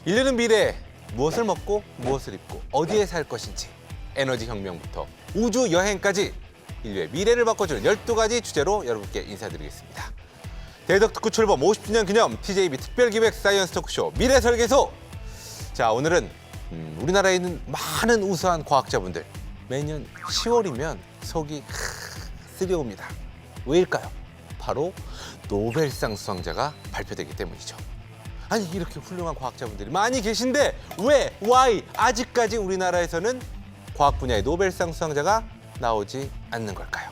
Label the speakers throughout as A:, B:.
A: 인류는 미래에 무엇을 먹고 무엇을 입고 어디에 살 것인지 에너지 혁명부터 우주 여행까지 인류의 미래를 바꿔줄 12가지 주제로 여러분께 인사드리겠습니다. 대덕특구 출범 50주년 기념 TJB 특별기획 사이언스 토크쇼 미래설계소. 자, 오늘은 우리나라에 있는 많은 우수한 과학자분들 매년 10월이면 속이 쓰려옵니다. 왜일까요? 바로 노벨상 수상자가 발표되기 때문이죠. 아니, 이렇게 훌륭한 과학자분들이 많이 계신데 왜, why 아직까지 우리나라에서는 과학 분야의 노벨상 수상자가 나오지 않는 걸까요?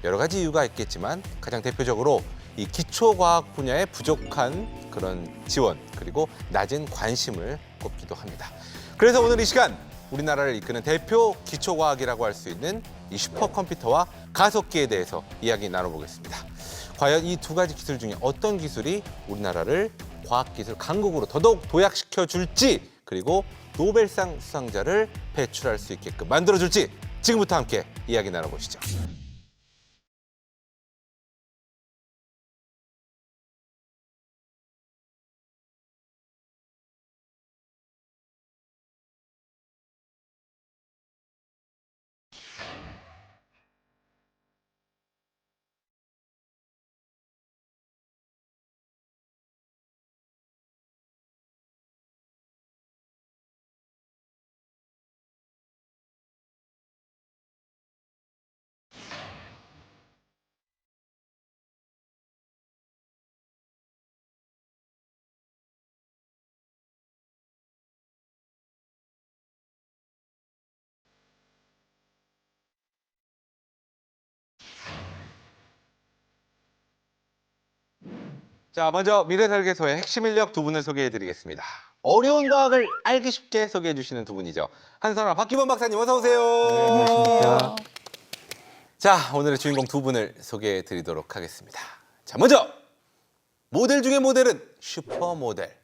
A: 여러 가지 이유가 있겠지만 가장 대표적으로 이 기초과학 분야에 부족한 그런 지원 그리고 낮은 관심을 꼽기도 합니다. 그래서 오늘 이 시간 우리나라를 이끄는 대표 기초과학이라고 할 수 있는 이 슈퍼컴퓨터와 가속기에 대해서 이야기 나눠보겠습니다. 과연 이 두 가지 기술 중에 어떤 기술이 우리나라를 과학기술 강국으로 더더욱 도약시켜 줄지, 그리고 노벨상 수상자를 배출할 수 있게끔 만들어줄지 지금부터 함께 이야기 나눠보시죠. 자, 먼저 미래설계소의 핵심 인력 두 분을 소개해드리겠습니다. 어려운 과학을 알기 쉽게 소개해 주시는 두 분이죠. 한선아, 박기범 박사님 어서 오세요.
B: 네, 안녕하십니까.
A: 자, 오늘의 주인공 두 분을 소개해 드리도록 하겠습니다. 자, 먼저 모델 중에 모델은 슈퍼모델.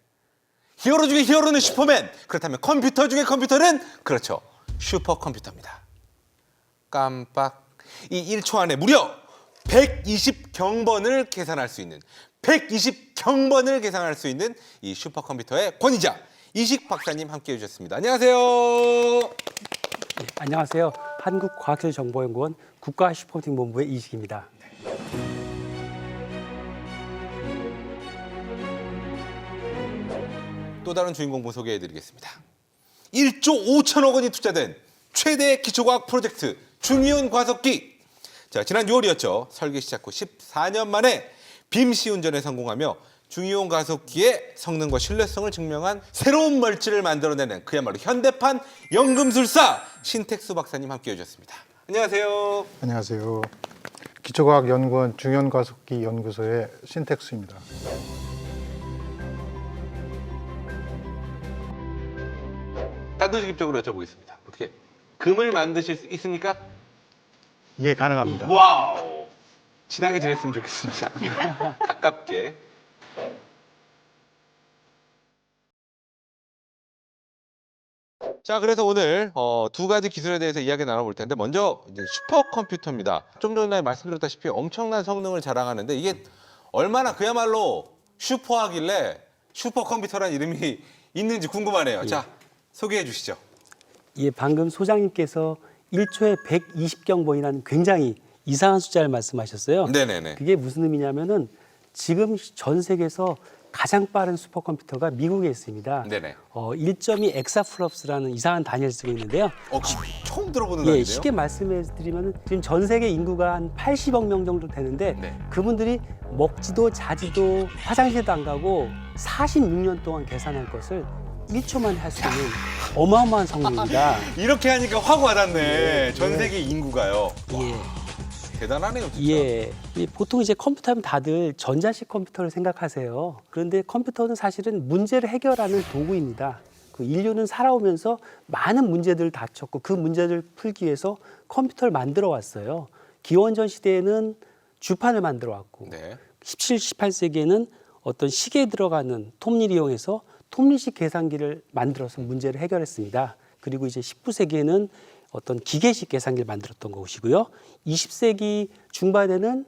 A: 히어로 중에 히어로는 슈퍼맨. 그렇다면 컴퓨터 중에 컴퓨터는 그렇죠, 슈퍼컴퓨터입니다. 깜빡. 이 1초 안에 무려 120경번을 계산할 수 있는 120경번을 계산할 수 있는 이 슈퍼컴퓨터의 권위자 이식 박사님 함께해 주셨습니다. 안녕하세요.
B: 네, 안녕하세요. 한국과학기술정보연구원 국가슈퍼컴퓨팅본부의 이식입니다.
A: 또 다른 주인공분 소개해 드리겠습니다. 1조 5천억 원이 투자된 최대 기초과학 프로젝트 중이온 과속기. 자, 지난 6월이었죠. 설계 시작 후 14년 만에 빔 시운전에 성공하며 중이온 가속기의 성능과 신뢰성을 증명한 새로운 멀찌를 만들어내는 그야말로 현대판 연금술사 신택수 박사님 함께해 주셨습니다. 안녕하세요.
C: 안녕하세요. 기초과학연구원 중연가속기 연구소의 신택수입니다.
A: 단도직입적으로 여쭤보겠습니다. 어떻게 금을 만드실 수 있습니까?
C: 예, 가능합니다.
A: 와우. 친하게 지냈으면 좋겠습니다. 가깝게. 자, 그래서 오늘 두 가지 기술에 대해서 이야기 나눠볼 텐데 먼저 이제 슈퍼컴퓨터입니다. 좀 전에 말씀드렸다시피 엄청난 성능을 자랑하는데 이게 얼마나 그야말로 슈퍼하길래 슈퍼컴퓨터라는 이름이 있는지 궁금하네요. 자, 소개해 주시죠.
B: 예, 방금 소장님께서 1초에 120경번이라는 굉장히 이상한 숫자를 말씀하셨어요.
A: 네네네.
B: 그게 무슨 의미냐면은 지금 전 세계에서 가장 빠른 슈퍼컴퓨터가 미국에 있습니다.
A: 네네.
B: 1.2 엑사플롭스라는 이상한 단위를 쓰고 있는데요.
A: 처음 들어보는
B: 예,
A: 단어인데요.
B: 쉽게 말씀드리면 지금 전 세계 인구가 한 80억 명 정도 되는데
A: 네.
B: 그분들이 먹지도 자지도 화장실도 안 가고 46년 동안 계산할 것을 1초만 할 수 있는 어마어마한 성능입니다.
A: 이렇게 하니까 확 와닿네. 전 세계 인구가요.
B: 예.
A: 대단하네요, 진짜.
B: 예. 보통 이제 컴퓨터 하면 다들 전자식 컴퓨터를 생각하세요. 그런데 컴퓨터는 사실은 문제를 해결하는 도구입니다. 그 인류는 살아오면서 많은 문제들을 닥쳤고 그 문제를 풀기 위해서 컴퓨터를 만들어 왔어요. 기원전 시대에는 주판을 만들어 왔고
A: 네.
B: 17, 18세기에는 어떤 시계에 들어가는 톱니를 이용해서 톱니식 계산기를 만들어서 문제를 해결했습니다. 그리고 이제 19세기에는 어떤 기계식 계산기를 만들었던 것이고요. 20세기 중반에는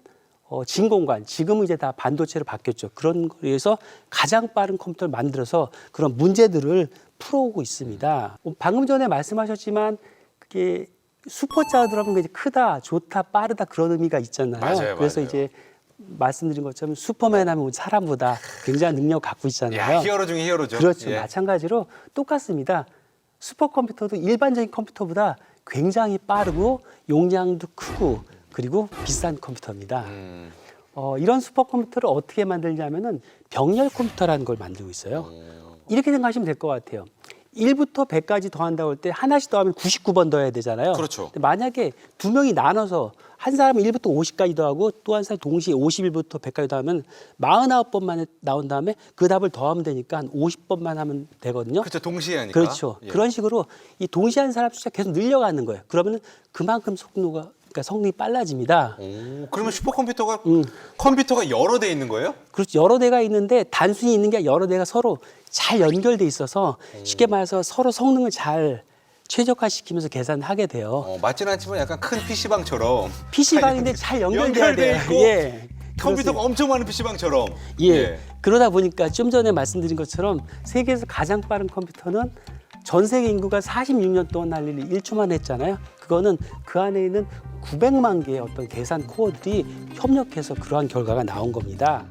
B: 진공관, 지금은 이제 다 반도체로 바뀌었죠. 그런 거에서 가장 빠른 컴퓨터를 만들어서 그런 문제들을 풀어오고 있습니다. 방금 전에 말씀하셨지만 그게 슈퍼자가 들어가면 이제 크다, 좋다, 빠르다 그런 의미가 있잖아요.
A: 맞아요,
B: 그래서
A: 맞아요.
B: 이제 말씀드린 것처럼 슈퍼맨 하면 사람보다 굉장한 능력 갖고 있잖아요.
A: 야, 히어로 중에 히어로죠.
B: 그렇죠.
A: 예.
B: 마찬가지로 똑같습니다. 슈퍼컴퓨터도 일반적인 컴퓨터보다 굉장히 빠르고 용량도 크고 그리고 비싼 컴퓨터입니다. 이런 슈퍼컴퓨터를 어떻게 만들냐면은 병렬 컴퓨터라는 걸 만들고 있어요. 이렇게 생각하시면 될 것 같아요. 1부터 100까지 더한다고 할 때 하나씩 더하면 99번 더해야 되잖아요.
A: 그렇죠.
B: 근데 만약에 두 명이 나눠서 한 사람은 1부터 50까지 더하고 또 한 사람이 동시에 51부터 100까지 더하면 49번만에 나온 다음에 그 답을 더하면 되니까 한 50번만 하면 되거든요.
A: 그렇죠. 동시에 하니까.
B: 그렇죠.
A: 예.
B: 그런 식으로 이 동시에 하는 사람 숫자 계속 늘려가는 거예요. 그러면 그만큼 속도가 그러니까 성능이 빨라집니다.
A: 오, 그러면 슈퍼컴퓨터가 컴퓨터가 여러 대 있는 거예요?
B: 그렇죠. 여러 대가 있는데 단순히 있는 게 아니라 여러 대가 서로 잘 연결돼 있어서 쉽게 말해서 서로 성능을 잘 최적화시키면서 계산하게 돼요.
A: 맞지는 않지만 약간 큰 PC방처럼
B: PC방인데 잘 연결돼야
A: 연결돼
B: 돼요.
A: 있고
B: 예.
A: 컴퓨터가 엄청 많은 PC방처럼.
B: 예. 그러다 보니까 좀 전에 말씀드린 것처럼 세계에서 가장 빠른 컴퓨터는 전 세계 인구가 46년 동안 할 일을 1초만 했잖아요. 그거는 그 안에 있는 900만 개의 어떤 계산 코어들이 협력해서 그러한 결과가 나온 겁니다.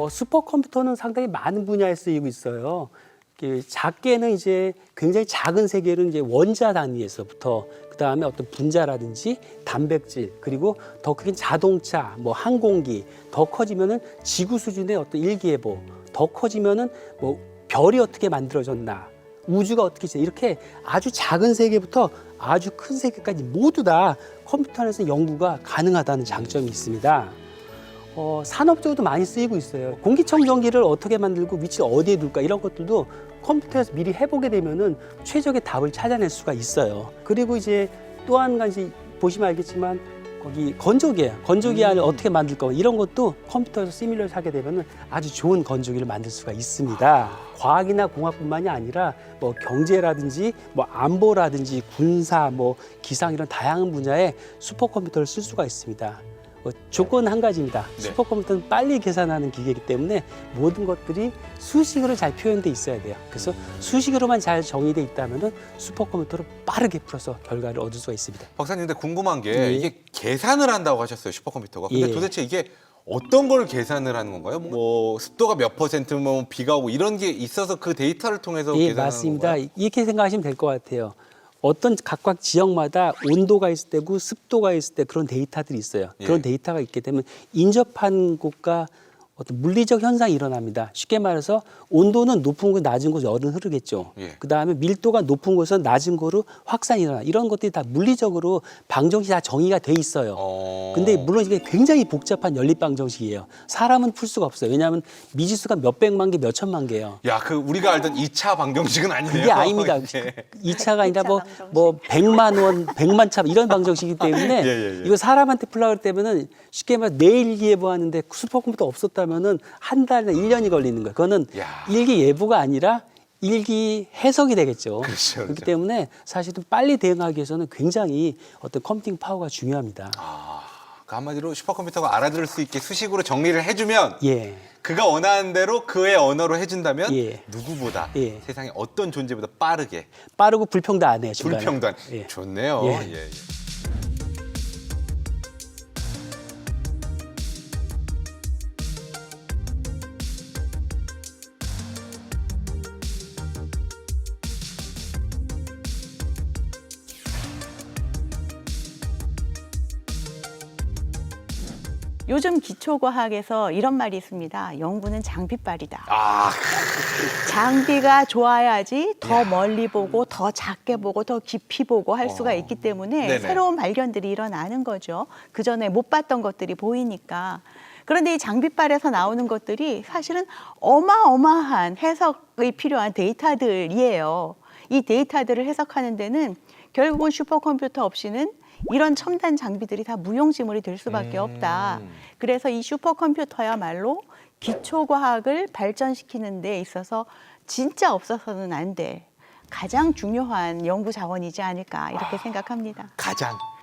B: 슈퍼컴퓨터는 상당히 많은 분야에 쓰이고 있어요. 작게는 이제 굉장히 작은 세계는 이제 원자 단위에서부터 그다음에 어떤 분자라든지 단백질 그리고 더 크긴 자동차, 뭐 항공기 더 커지면은 지구 수준의 어떤 일기예보 더 커지면은 뭐 별이 어떻게 만들어졌나 우주가 어떻게 있어 이렇게 아주 작은 세계부터 아주 큰 세계까지 모두 다 컴퓨터 안에서 연구가 가능하다는 장점이 있습니다. 산업적으로도 많이 쓰이고 있어요. 공기청정기를 어떻게 만들고 위치를 어디에 둘까 이런 것들도 컴퓨터에서 미리 해보게 되면은 최적의 답을 찾아낼 수가 있어요. 그리고 이제 또 한 가지 보시면 알겠지만 거기 건조기예요. 건조기 안을 어떻게 만들까 이런 것도 컴퓨터에서 시뮬레이션 하게 되면은 아주 좋은 건조기를 만들 수가 있습니다. 과학이나 공학뿐만이 아니라 뭐 경제라든지 뭐 안보라든지 군사 뭐 기상 이런 다양한 분야에 슈퍼컴퓨터를 쓸 수가 있습니다. 조건 한 가지입니다.
A: 네.
B: 슈퍼컴퓨터는 빨리 계산하는 기계이기 때문에 모든 것들이 수식으로 잘 표현돼 있어야 돼요. 그래서 수식으로만 잘 정의돼 있다면 슈퍼컴퓨터로 빠르게 풀어서 결과를 얻을 수가 있습니다.
A: 박사님, 근데 궁금한 게
B: 예.
A: 이게 계산을 한다고 하셨어요, 슈퍼컴퓨터가. 근데
B: 예.
A: 도대체 이게 어떤 걸 계산을 하는 건가요? 뭐 습도가 몇 퍼센트, 뭐 비가 오고 이런 게 있어서 그 데이터를 통해서
B: 예,
A: 계산하는
B: 맞습니다.
A: 건가요?
B: 이렇게 생각하시면 될 것 같아요. 어떤 각각 지역마다 온도가 있을 때고 습도가 있을 때 그런 데이터들이 있어요. 그런
A: 예.
B: 데이터가 있기 때문에 인접한 곳과 어떤 물리적 현상이 일어납니다. 쉽게 말해서 온도는 높은 곳, 낮은 곳 열은 흐르겠죠.
A: 예.
B: 그다음에 밀도가 높은 곳은 낮은 곳으로 확산이 일어나. 이런 것들이 다 물리적으로 방정식이 다 정의가 돼 있어요. 근데 물론 이게 굉장히 복잡한 연립 방정식이에요. 사람은 풀 수가 없어요. 왜냐하면 미지수가 몇백만 개, 몇천만 개예요.
A: 야, 그 우리가 알던 2차 방정식은 아니네요.
B: 그게 아닙니다.
A: 예.
B: 2차가 아니라 뭐,
D: 방정식.
B: 뭐 100만 원, 100만 차 이런 방정식이기 때문에
A: 예.
B: 이거 사람한테 풀려고 때문에는 쉽게 말해 내일 일기예보 하는데 슈퍼컴퓨터 없었다면은 한 달이나 1년이 걸리는 거예요. 그거는
A: 야.
B: 일기 예보가 아니라 일기 해석이 되겠죠.
A: 그렇죠,
B: 그렇기
A: 그렇죠.
B: 때문에 사실은 빨리 대응하기 위해서는 굉장히 어떤 컴퓨팅 파워가 중요합니다.
A: 그 한마디로 슈퍼컴퓨터가 알아들을 수 있게 수식으로 정리를 해주면
B: 예.
A: 그가 원하는 대로 그의 언어로 해준다면
B: 예.
A: 누구보다
B: 예.
A: 세상의 어떤 존재보다 빠르게
B: 빠르고 불평도 안 해요. 중간에.
A: 불평단.
B: 예.
A: 좋네요.
B: 예.
A: 예.
D: 요즘 기초과학에서 이런 말이 있습니다. 연구는 장비빨이다.
A: 아,
D: 장비가 좋아야지 더 멀리 보고 더 작게 보고 더 깊이 보고 할 수가 있기 때문에
A: 네네.
D: 새로운 발견들이 일어나는 거죠. 그전에 못 봤던 것들이 보이니까. 그런데 이 장비빨에서 나오는 것들이 사실은 어마어마한 해석이 필요한 데이터들이에요. 이 데이터들을 해석하는 데는 결국은 슈퍼컴퓨터 없이는 이런 첨단 장비들이 다 무용지물이 될 수밖에 없다. 그래서 이 슈퍼컴퓨터야말로 기초과학을 발전시키는 데 있어서 진짜 없어서는 안 될 가장 중요한 연구 자원이지 않을까 이렇게 생각합니다.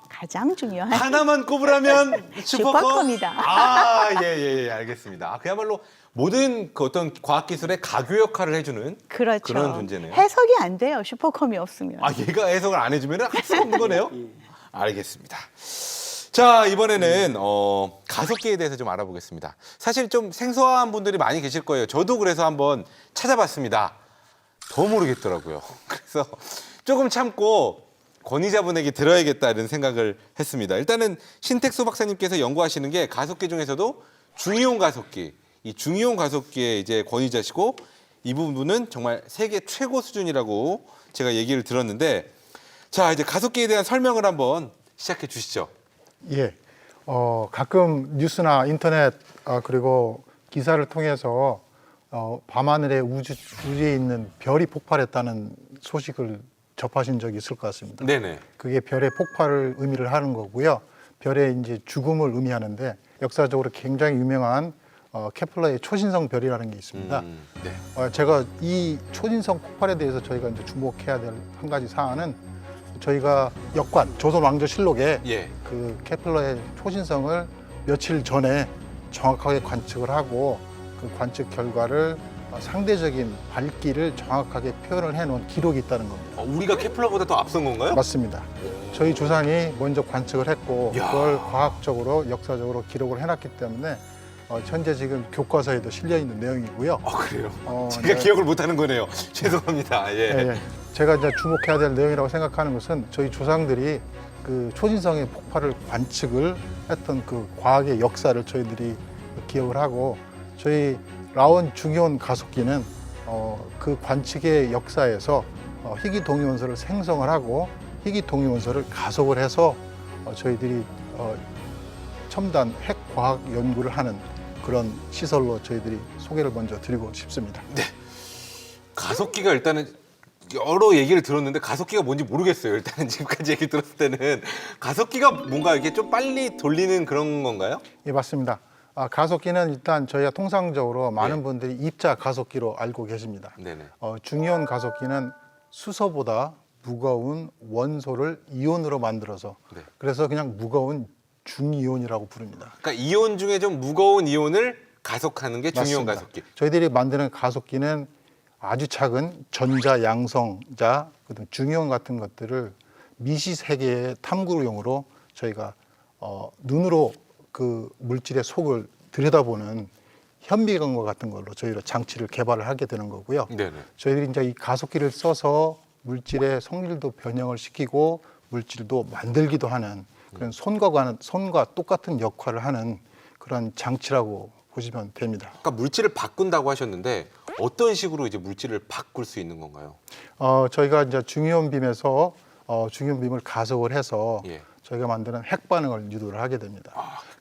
D: 가장 중요한
A: 하나만 꼽으라면 슈퍼컴.
D: 슈퍼컴이다.
A: 예, 알겠습니다. 그야말로 모든 그 어떤 과학기술의 가교 역할을 해주는
D: 그렇죠.
A: 그런 존재네요.
D: 해석이 안 돼요. 슈퍼컴이 없으면.
A: 얘가 해석을 안 해주면 할 수가 없는 거네요? 알겠습니다. 자, 이번에는 가속기에 대해서 좀 알아보겠습니다. 사실 좀 생소한 분들이 많이 계실 거예요. 저도 그래서 한번 찾아봤습니다. 더 모르겠더라고요. 그래서 조금 참고 권위자분에게 들어야겠다 이런 생각을 했습니다. 일단은 신택수 박사님께서 연구하시는 게 가속기 중에서도 중이온 가속기, 이 중이온 가속기의 이제 권위자시고 이 부분은 정말 세계 최고 수준이라고 제가 얘기를 들었는데, 자, 이제 가속기에 대한 설명을 한번 시작해 주시죠.
C: 예. 가끔 뉴스나 인터넷 그리고 기사를 통해서 밤하늘에 우주에 있는 별이 폭발했다는 소식을 접하신 적이 있을 것 같습니다.
A: 네네.
C: 그게 별의 폭발을 의미를 하는 거고요. 별의 이제 죽음을 의미하는데 역사적으로 굉장히 유명한 케플러의 초신성 별이라는 게 있습니다.
A: 네.
C: 제가 이 초신성 폭발에 대해서 저희가 이제 주목해야 될 한 가지 사안은 저희가 역관 조선 왕조실록에
A: 예.
C: 그 케플러의 초신성을 며칠 전에 정확하게 관측을 하고 그 관측 결과를 상대적인 밝기를 정확하게 표현을 해놓은 기록이 있다는 겁니다.
A: 우리가 케플러보다 더 앞선 건가요?
C: 맞습니다. 저희 조상이 먼저 관측을 했고
A: 야.
C: 그걸 과학적으로 역사적으로 기록을 해놨기 때문에 현재 지금 교과서에도 실려 있는 내용이고요.
A: 그래요? 제가
C: 네.
A: 기억을 못하는 거네요. 죄송합니다. 예.
C: 예. 제가 이제 주목해야 될 내용이라고 생각하는 것은 저희 조상들이 그 초신성의 폭발을 관측을 했던 그 과학의 역사를 저희들이 기억을 하고 저희 라온 중이온 가속기는 그 관측의 역사에서 희귀 동위원소를 생성을 하고 희귀 동위원소를 가속을 해서 저희들이 첨단 핵 과학 연구를 하는 그런 시설로 저희들이 소개를 먼저 드리고 싶습니다.
A: 가속기가 일단은 여러 얘기를 들었는데 가속기가 뭔지 모르겠어요. 일단은 지금까지 얘기 들었을 때는 가속기가 뭔가 이렇게 좀 빨리 돌리는 그런 건가요?
C: 예, 맞습니다. 가속기는 일단 저희가 통상적으로 많은
A: 예.
C: 분들이 입자 가속기로 알고 계십니다.
A: 네네.
C: 중이온 가속기는 수소보다 무거운 원소를 이온으로 만들어서
A: 네.
C: 그래서 그냥 무거운 중이온이라고 부릅니다.
A: 그러니까 이온 중에 좀 무거운 이온을 가속하는 게 중이온
C: 맞습니다.
A: 가속기.
C: 저희들이 만드는 가속기는 아주 작은 전자, 양성자, 그다음 중이온 같은 것들을 미시 세계의 탐구용으로 저희가 눈으로 그 물질의 속을 들여다보는 현미경과 같은 걸로 저희가 장치를 개발을 하게 되는 거고요.
A: 네네.
C: 저희들이 이제 이 가속기를 써서 물질의 성질도 변형을 시키고 물질도 만들기도 하는 그런 손과 똑같은 역할을 하는 그런 장치라고 보시면 됩니다.
A: 아까 물질을 바꾼다고 하셨는데 어떤 식으로 이제 물질을 바꿀 수 있는 건가요?
C: 저희가 이제 중이온 빔에서 중이온 빔을 가속을 해서
A: 예.
C: 저희가 만드는 핵 반응을 유도를 하게 됩니다.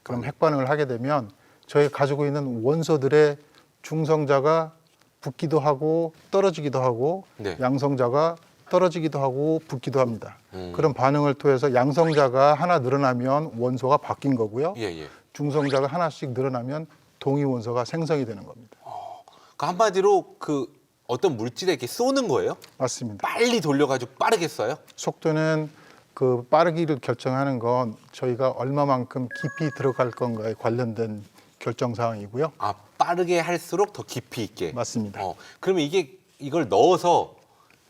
C: 그럼 핵 반응을 하게 되면 저희가 가지고 있는 원소들의 중성자가 붙기도 하고 떨어지기도 하고
A: 네.
C: 양성자가 떨어지기도 하고 붙기도 합니다. 그런 반응을 통해서 양성자가 하나 늘어나면 원소가 바뀐 거고요.
A: 예.
C: 중성자가 하나씩 늘어나면 동위 원소가 생성이 되는 겁니다.
A: 그러니까 한마디로 그 어떤 물질에 이렇게 쏘는 거예요?
C: 맞습니다.
A: 빨리 돌려가지고 빠르게 쏴요?
C: 속도는 그 빠르기를 결정하는 건 저희가 얼마만큼 깊이 들어갈 건가에 관련된 결정 사항이고요.
A: 빠르게 할수록 더 깊이 있게.
C: 맞습니다.
A: 그러면 이걸 넣어서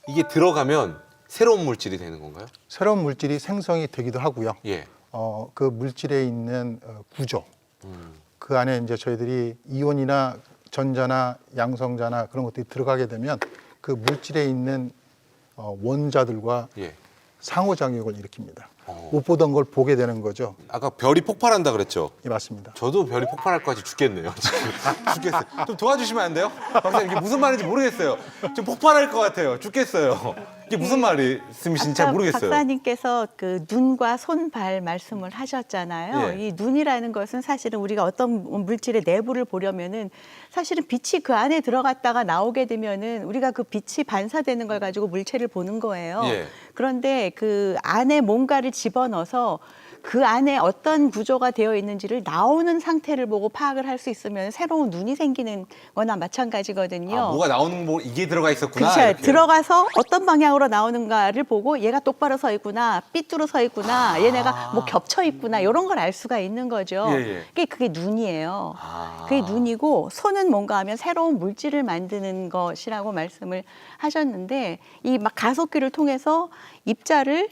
A: 이게 들어가면 새로운 물질이 되는 건가요?
C: 새로운 물질이 생성이 되기도 하고요.
A: 예.
C: 그 물질에 있는 구조, 그 안에 이제 저희들이 이온이나 전자나 양성자나 그런 것들이 들어가게 되면 그 물질에 있는 원자들과
A: 예.
C: 상호작용을 일으킵니다. 못 보던 걸 보게 되는 거죠.
A: 아까 별이 폭발한다 그랬죠?
C: 예, 맞습니다.
A: 저도 별이 폭발할 것 같이 죽겠네요. 지금 죽겠어요. 좀 도와주시면 안 돼요? 박사님 이게 무슨 말인지 모르겠어요. 좀 폭발할 것 같아요. 죽겠어요. 이게 무슨 말씀이신지 잘
D: 아까
A: 모르겠어요.
D: 박사님께서 그 눈과 손, 발 말씀을 하셨잖아요.
A: 예.
D: 이 눈이라는 것은 사실은 우리가 어떤 물질의 내부를 보려면은 사실은 빛이 그 안에 들어갔다가 나오게 되면은 우리가 그 빛이 반사되는 걸 가지고 물체를 보는 거예요.
A: 예.
D: 그런데 그 안에 뭔가를 집어넣어서 그 안에 어떤 구조가 되어 있는지를 나오는 상태를 보고 파악을 할 수 있으면 새로운 눈이 생기는 거나 마찬가지거든요.
A: 아, 뭐가 나오는 뭐 이게 들어가 있었구나.
D: 그렇죠.
A: 이렇게요.
D: 들어가서 어떤 방향으로 나오는가를 보고 얘가 똑바로 서 있구나, 삐뚤어 서 있구나, 얘네가 뭐 겹쳐 있구나 이런 걸 알 수가 있는 거죠.
A: 예, 예.
D: 그게 눈이에요.
A: 아.
D: 그게 눈이고 손은 뭔가 하면 새로운 물질을 만드는 것이라고 말씀을 하셨는데 이 막 가속기를 통해서 입자를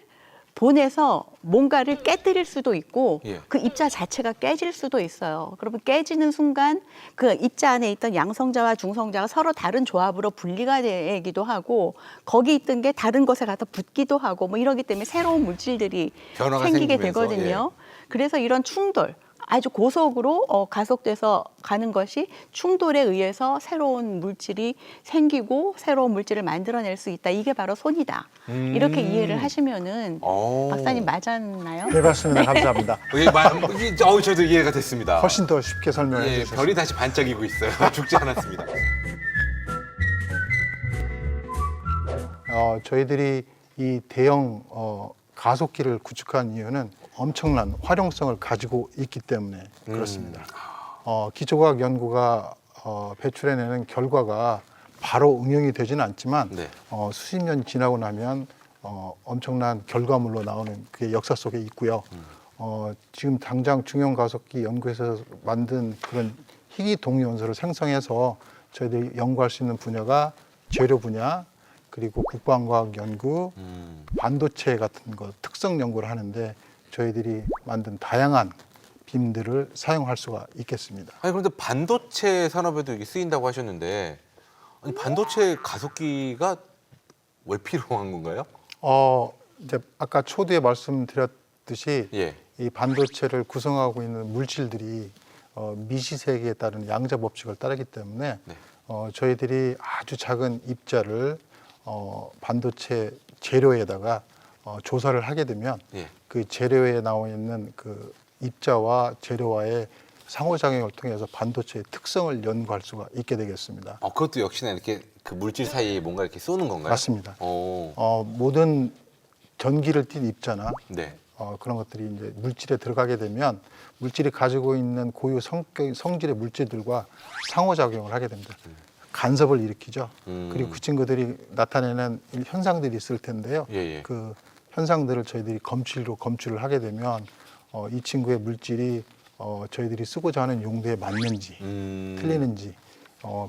D: 보내서 뭔가를 깨뜨릴 수도 있고
A: 예.
D: 그 입자 자체가 깨질 수도 있어요. 그러면 깨지는 순간 그 입자 안에 있던 양성자와 중성자가 서로 다른 조합으로 분리가 되기도 하고 거기 있던 게 다른 곳에 가서 붙기도 하고 뭐 이러기 때문에 새로운 물질들이
A: 변화가
D: 생기게
A: 생기면서,
D: 되거든요. 그래서 이런 충돌 아주 고속으로 가속돼서 가는 것이 충돌에 의해서 새로운 물질이 생기고 새로운 물질을 만들어낼 수 있다. 이게 바로 손이다. 이렇게 이해를 하시면은
A: 오.
D: 박사님 맞았나요?
C: 네, 맞습니다. 감사합니다.
A: 저도 이해가 됐습니다.
C: 훨씬 더 쉽게 설명해
A: 예,
C: 주셨습니다.
A: 별이 다시 반짝이고 있어요. 죽지 않았습니다.
C: 저희들이 이 대형 가속기를 구축한 이유는 엄청난 활용성을 가지고 있기 때문에 그렇습니다. 기초과학 연구가 배출해내는 결과가 바로 응용이 되지는 않지만
A: 네.
C: 수십 년 지나고 나면 엄청난 결과물로 나오는 그게 역사 속에 있고요. 지금 당장 중형 가속기 연구에서 만든 그런 희귀 동위원소를 생성해서 저희들이 연구할 수 있는 분야가 재료 분야, 그리고 국방과학 연구, 반도체 같은 거 특성 연구를 하는데 저희들이 만든 다양한 빔들을 사용할 수가 있겠습니다.
A: 아니 그런데 반도체 산업에도 이게 쓰인다고 하셨는데 아니 반도체 가속기가 왜 필요한 건가요?
C: 이제 아까 초두에 말씀드렸듯이
A: 예.
C: 이 반도체를 구성하고 있는 물질들이 미시세계에 따른 양자 법칙을 따르기 때문에
A: 네.
C: 저희들이 아주 작은 입자를 반도체 재료에다가 조사를 하게 되면
A: 예.
C: 그 재료에 나와 있는 그 입자와 재료와의 상호작용을 통해서 반도체의 특성을 연구할 수가 있게 되겠습니다.
A: 그것도 역시나 이렇게 그 물질 사이에 뭔가 이렇게 쏘는 건가요?
C: 맞습니다.
A: 오.
C: 모든 전기를 띤 입자나
A: 네.
C: 그런 것들이 이제 물질에 들어가게 되면 물질이 가지고 있는 고유 성질의 물질들과 상호작용을 하게 됩니다. 간섭을 일으키죠. 그리고 그 친구들이 나타내는 현상들이 있을 텐데요.
A: 예, 예.
C: 그 현상들을 저희들이 검출을 하게 되면 이 친구의 물질이 저희들이 쓰고자 하는 용도에 맞는지 틀리는지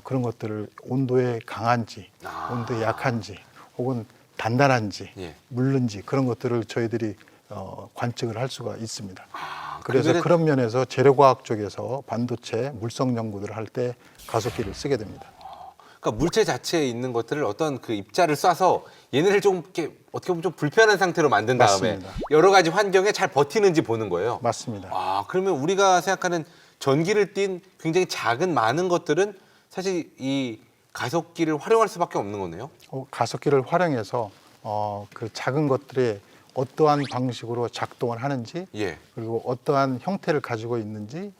C: 그런 것들을 온도에 강한지 온도에 약한지 혹은 단단한지
A: 예.
C: 물른지 그런 것들을 저희들이 관측을 할 수가 있습니다.
A: 그러면은-
C: 그래서 그런 면에서 재료과학 쪽에서 반도체 물성 연구들을 할 때 가속기를 쓰게 됩니다.
A: 그러니까 물체 자체에 있는 것들을 어떤 그 입자를 쏴서 얘네를 좀 이렇게 어떻게 보면 좀 불편한 상태로 만든 다음에
C: 맞습니다.
A: 여러 가지 환경에 잘 버티는지 보는 거예요.
C: 맞습니다.
A: 그러면 우리가 생각하는 전기를 띤 굉장히 작은 많은 것들은 사실 이 가속기를 활용할 수밖에 없는 거네요.
C: 가속기를 활용해서 그 작은 것들의 어떠한 방식으로 작동을 하는지
A: 예.
C: 그리고 어떠한 형태를 가지고 있는지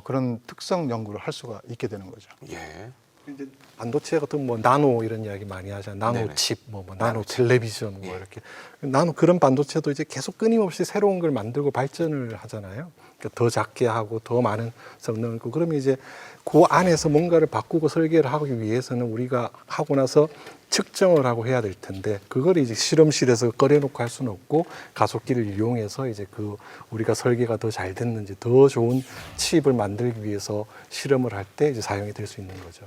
C: 그런 특성 연구를 할 수가 있게 되는 거죠.
A: 예.
E: 이제 반도체 같은 뭐 나노 이런 이야기 많이 하잖아요. 나노
A: 네네.
E: 칩, 뭐 나노 텔레비전 뭐 이렇게 나노 그런 반도체도 이제 계속 끊임없이 새로운 걸 만들고 발전을 하잖아요. 그러니까 더 작게 하고 더 많은 성능을 있고 그러면 이제 그 안에서 뭔가를 바꾸고 설계를 하기 위해서는 우리가 하고 나서 측정을 하고 해야 될 텐데 그걸 이제 실험실에서 꺼내놓고 할 수는 없고 가속기를 이용해서 이제 그 우리가 설계가 더 잘 됐는지 더 좋은 칩을 만들기 위해서 실험을 할 때 이제 사용이 될 수 있는 거죠.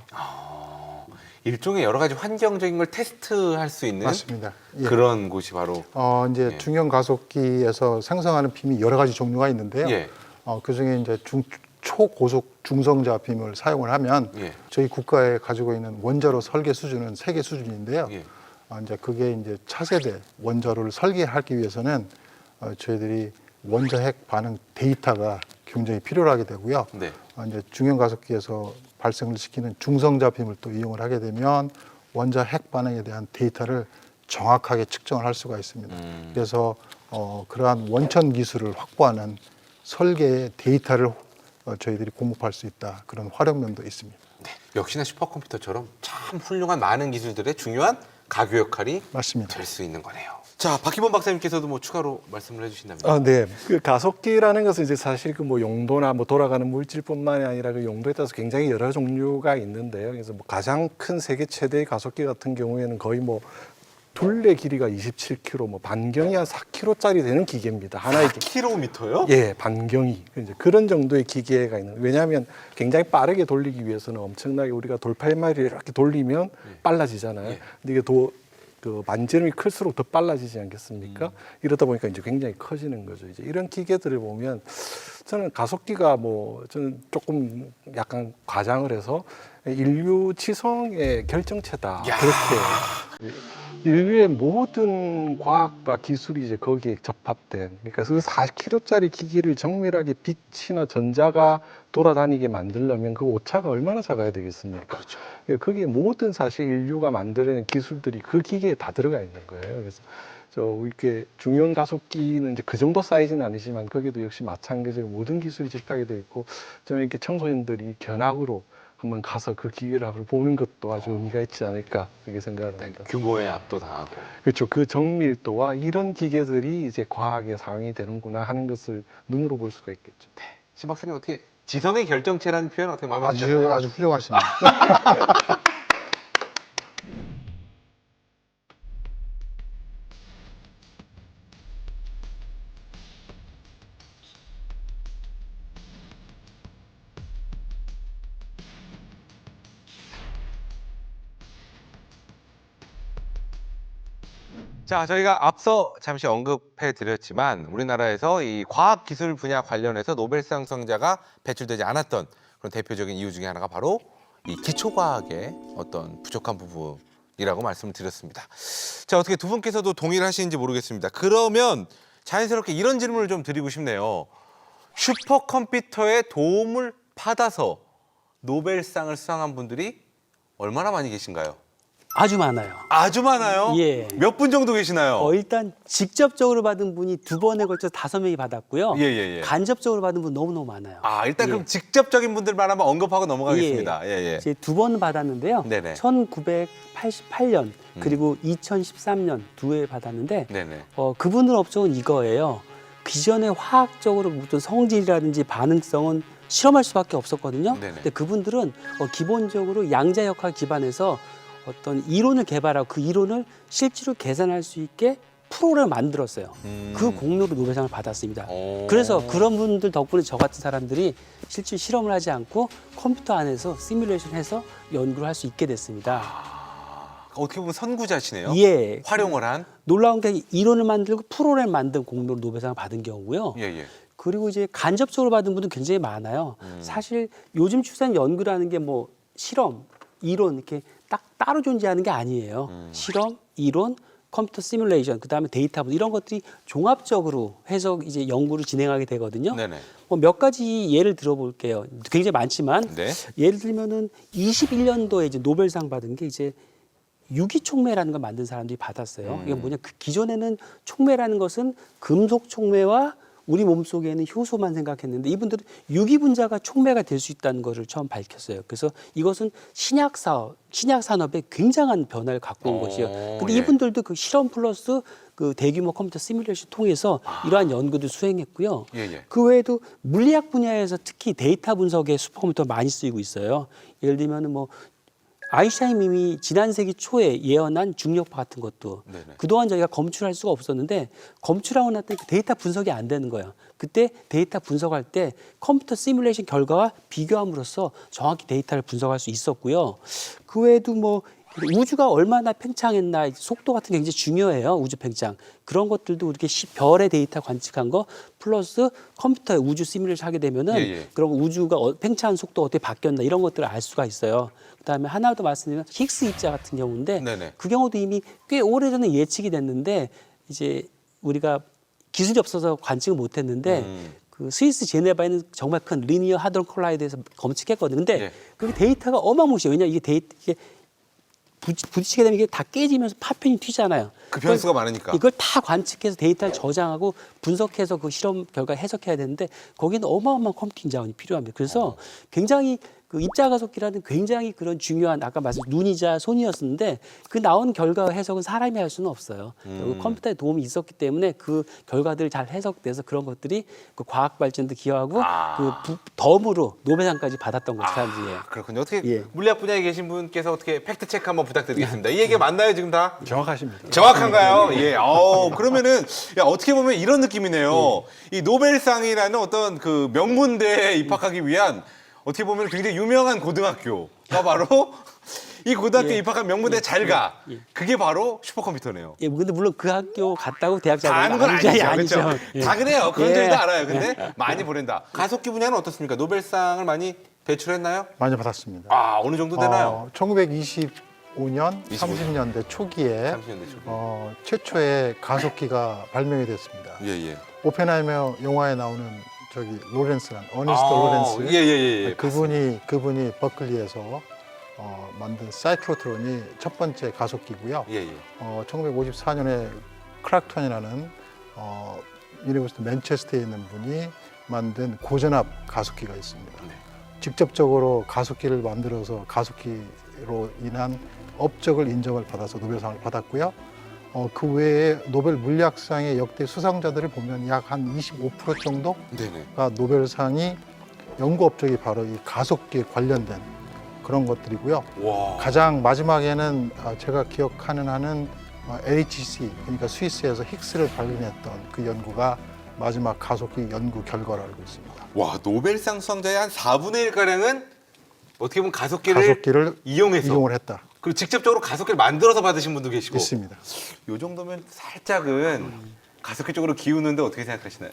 A: 일종의 여러 가지 환경적인 걸 테스트할 수 있는
C: 맞습니다. 예.
A: 그런 곳이 바로
C: 이제
A: 예.
C: 중형 가속기에서 생성하는 빔이 여러 가지 종류가 있는데요.
A: 예.
C: 그 중에 이제 초고속 중성자 빔을 사용을 하면
A: 예.
C: 저희 국가에 가지고 있는 원자로 설계 수준은 세계 수준인데요.
A: 예.
C: 이제 그게 이제 차세대 원자로를 설계하기 위해서는 저희들이 원자핵 반응 데이터가 굉장히 필요하게 되고요.
A: 네.
C: 이제 중형 가속기에서 발생을 시키는 중성자 빔을 또 이용을 하게 되면 원자핵 반응에 대한 데이터를 정확하게 측정을 할 수가 있습니다. 그래서 그러한 원천 기술을 확보하는 설계의 데이터를 저희들이 공급할 수 있다. 그런 활용면도 있습니다.
A: 네, 역시나 슈퍼컴퓨터처럼 참 훌륭한 많은 기술들의 중요한 가교 역할이
C: 맞습니다.
A: 될 수 있는 거네요. 자, 박희범 박사님께서도 뭐 추가로 말씀을 해주신다면.
E: 아, 네. 그 가속기라는 것은 이제 사실 그 뭐 용도나 뭐 돌아가는 물질뿐만이 아니라 그 용도에 따라서 굉장히 여러 종류가 있는데요. 그래서 뭐 가장 큰 세계 최대의 가속기 같은 경우에는 거의 뭐 둘레 길이가 27km, 뭐 반경이 한 4km짜리 되는 기계입니다. 하나의
A: 4km요?
E: 예, 반경이 이제 그런 정도의 기계가 있는. 왜냐하면 굉장히 빠르게 돌리기 위해서는 엄청나게 우리가 돌팔말이를 이렇게 돌리면 빨라지잖아요.
A: 예.
E: 근데 이게 그 만지름이 클수록 더 빨라지지 않겠습니까? 이러다 보니까 이제 굉장히 커지는 거죠. 이제 이런 기계들을 보면 저는 가속기가 뭐 저는 조금 약간 과장을 해서 인류 지성의 결정체다.
A: 야.
E: 그렇게 인류의 모든 과학과 기술이 이제 거기에 접합된. 그러니까 그 4kg짜리 기기를 정밀하게 빛이나 전자가 돌아다니게 만들려면 그 오차가 얼마나 작아야 되겠습니까?
A: 그렇죠.
E: 거기에 모든 사실 인류가 만들어낸 기술들이 그 기계에 다 들어가 있는 거예요. 그래서 이렇게 중형 가속기는 이제 그 정도 사이즈는 아니지만 거기도 역시 마찬가지로 모든 기술이 집약이 되어 있고 저는 이렇게 청소년들이 견학으로 한번 가서 그 기계를 한번 보는 것도 아주 의미가 있지 않을까 그렇게 생각을 합니다.
A: 규모에 압도당하고.
E: 그렇죠. 그 정밀도와 이런 기계들이 이제 과학에 사용이 되는구나 하는 것을 눈으로 볼 수가 있겠죠.
A: 신 박사님 어떻게 지성의 결정체라는 표현 어떻게 마음에 드세요?
C: 아주 훌륭하십니다.
A: 자, 저희가 앞서 잠시 언급해 드렸지만 우리나라에서 이 과학 기술 분야 관련해서 노벨상 수상자가 배출되지 않았던 그런 대표적인 이유 중에 하나가 바로 이 기초과학의 어떤 부족한 부분이라고 말씀을 드렸습니다. 자, 어떻게 두 분께서도 동의를 하시는지 모르겠습니다. 그러면 자연스럽게 이런 질문을 좀 드리고 싶네요. 슈퍼컴퓨터의 도움을 받아서 노벨상을 수상한 분들이 얼마나 많이 계신가요?
B: 아주 많아요.
A: 아주 많아요.
B: 예.
A: 몇 분 정도 계시나요?
B: 일단 직접적으로 받은 분이 2번에 걸쳐 5명이 받았고요.
A: 예, 예, 예.
B: 간접적으로 받은 분 너무너무 많아요.
A: 아, 일단
B: 예.
A: 그럼 직접적인 분들만 한번 언급하고 넘어가겠습니다. 예, 예.
B: 이제 2번 받았는데요.
A: 네네.
B: 1988년 그리고 2013년 2회 받았는데
A: 네네.
B: 그분들 업적은 이거예요. 기존의 화학적으로 무슨 성질이라든지 반응성은 실험할 수밖에 없었거든요.
A: 네네.
B: 근데 그분들은 기본적으로 양자역학 기반에서 어떤 이론을 개발하고 그 이론을 실제로 계산할 수 있게 프로그램을 만들었어요. 그 공로로 노벨상을 받았습니다.
A: 오.
B: 그래서 그런 분들 덕분에 저 같은 사람들이 실제 실험을 하지 않고 컴퓨터 안에서 시뮬레이션해서 연구를 할 수 있게 됐습니다.
A: 어떻게 보면 선구자시네요.
B: 예.
A: 활용을 한.
B: 놀라운 게 이론을 만들고 프로그램을 만든 공로로 노벨상을 받은 경우고요.
A: 예, 예.
B: 그리고 이제 간접적으로 받은 분도 굉장히 많아요. 사실 요즘 추세는 연구라는 게 뭐 실험, 이론 이렇게 딱 따로 존재하는 게 아니에요. 실험, 이론, 컴퓨터 시뮬레이션, 그다음에 데이터 이런 것들이 종합적으로 해서 이제 연구를 진행하게 되거든요.
A: 네네.
B: 뭐 몇 가지 예를 들어볼게요. 굉장히 많지만
A: 네.
B: 예를 들면은 21년도에 이제 노벨상 받은 게 이제 유기촉매라는 걸 만든 사람들이 받았어요. 이게 뭐냐? 그 기존에는 촉매라는 것은 금속 촉매와 우리 몸속에는 효소만 생각했는데 이분들은 유기분자가 촉매가 될 수 있다는 것을 처음 밝혔어요. 그래서 이것은 신약 산업에 굉장한 변화를 갖고 온 것이에요. 근데
A: 예.
B: 이분들도 그 실험 플러스 그 대규모 컴퓨터 시뮬레이션 통해서 이러한 연구도 수행했고요.
A: 예, 예.
B: 그 외에도 물리학 분야에서 특히 데이터 분석에 슈퍼컴퓨터 많이 쓰이고 있어요. 예를 들면은 뭐 아인슈타인님이 지난 세기 초에 예언한 중력파 같은 것도
A: 네네.
B: 그동안 저희가 검출할 수가 없었는데 검출하고 났더니 그 데이터 분석이 안 되는 거예요. 그때 데이터 분석할 때 컴퓨터 시뮬레이션 결과와 비교함으로써 정확히 데이터를 분석할 수 있었고요. 그 외에도 뭐 우주가 얼마나 팽창했나 속도 같은 게 굉장히 중요해요. 우주 팽창. 그런 것들도 이렇게 별의 데이터 관측한 거 플러스 컴퓨터에 우주 시뮬레이션 하게 되면은
A: 예, 예.
B: 그런 우주가 팽창한 속도가 어떻게 바뀌었나 이런 것들을 알 수가 있어요. 그다음에 하나 더 말씀드리면 힉스 입자 같은 경우인데
A: 네네.
B: 그 경우도 이미 꽤 오래전에 예측이 됐는데 이제 우리가 기술이 없어서 관측을 못했는데 그 스위스 제네바에는 정말 큰 리니어 하드론 콜라이드에서 검측했거든요. 근데
A: 예.
B: 그 데이터가 어마무시해요. 왜냐 이게 이게 부딪히게 되면 이게 다 깨지면서 파편이 튀잖아요.
A: 그 변수가 많으니까.
B: 이걸 다 관측해서 데이터를 저장하고 분석해서 그 실험 결과 해석해야 되는데 거기는 어마어마한 컴퓨팅 자원이 필요합니다. 그래서 굉장히 그 입자 가속기라는 굉장히 그런 중요한 아까 말씀 눈이자 손이었는데 그 나온 결과 해석은 사람이 할 수는 없어요. 결국 컴퓨터의 도움이 있었기 때문에 그 결과들이 잘 해석돼서 그런 것들이 그 과학 발전도 기여하고 그 덤으로 노벨상까지 받았던 것이 사실이에요.
A: 그렇군요. 어떻게
B: 예.
A: 물리학 분야에 계신 분께서 어떻게 팩트 체크 한번 부탁드리겠습니다. 이 얘기 맞나요 지금 다?
E: 정확하십니다.
A: 정확한가요? 예. 그러면은 야, 어떻게 보면 이런 느낌이네요. 이 노벨상이라는 어떤 그 명문대에 입학하기 위한 어떻게 보면 굉장히 유명한 고등학교가 바로 이 고등학교 에 입학한 명문대 잘 가. 그게 바로 슈퍼컴퓨터네요.
B: 예, 근데 물론 그 학교 갔다고 대학
A: 다 아는 건
B: 자는
A: 아니죠. 그렇죠?
B: 예.
A: 다 그래요. 그건
B: 예.
A: 저희도 알아요. 근데 많이 보낸다. 가속기 분야는 어떻습니까? 노벨상을 많이 배출했나요?
C: 많이 받았습니다.
A: 어느 정도 되나요?
C: 1925년,
A: 25.
C: 30년대 초기에
A: 30년대 초기.
C: 최초의 가속기가 발명이 됐습니다.
A: 예.
C: 오펜하이머 영화에 나오는 저기 로렌스란 어니스트 로렌스
A: 예.
C: 그분이 버클리에서 만든 사이클로트론이 첫 번째 가속기고요.
A: 예.
C: 1954년에 크락톤이라는 유니버시티 맨체스터에 있는 분이 만든 고전압 가속기가 있습니다.
A: 네.
C: 직접적으로 가속기를 만들어서 가속기로 인한 업적을 인정을 받아서 노벨상을 받았고요. 그 외에 노벨 물리학상의 역대 수상자들을 보면 약 한 25% 정도가
A: 네네.
C: 노벨상이 연구 업적이 바로 이 가속기에 관련된 그런 것들이고요.
A: 와.
C: 가장 마지막에는 제가 기억하는 한은 LHC, 그러니까 스위스에서 힉스를 발견했던 그 연구가 마지막 가속기 연구 결과로 알고 있습니다.
A: 와, 노벨상 수상자의 한 4분의 1가량은 어떻게 보면 가속기를 이용해서
C: 이용을 했다.
A: 그리고 직접적으로 가속기를 만들어서 받으신 분도 계시고
C: 있습니다.
A: 요 정도면 살짝은 가속기 쪽으로 기우는데 어떻게 생각하시나요?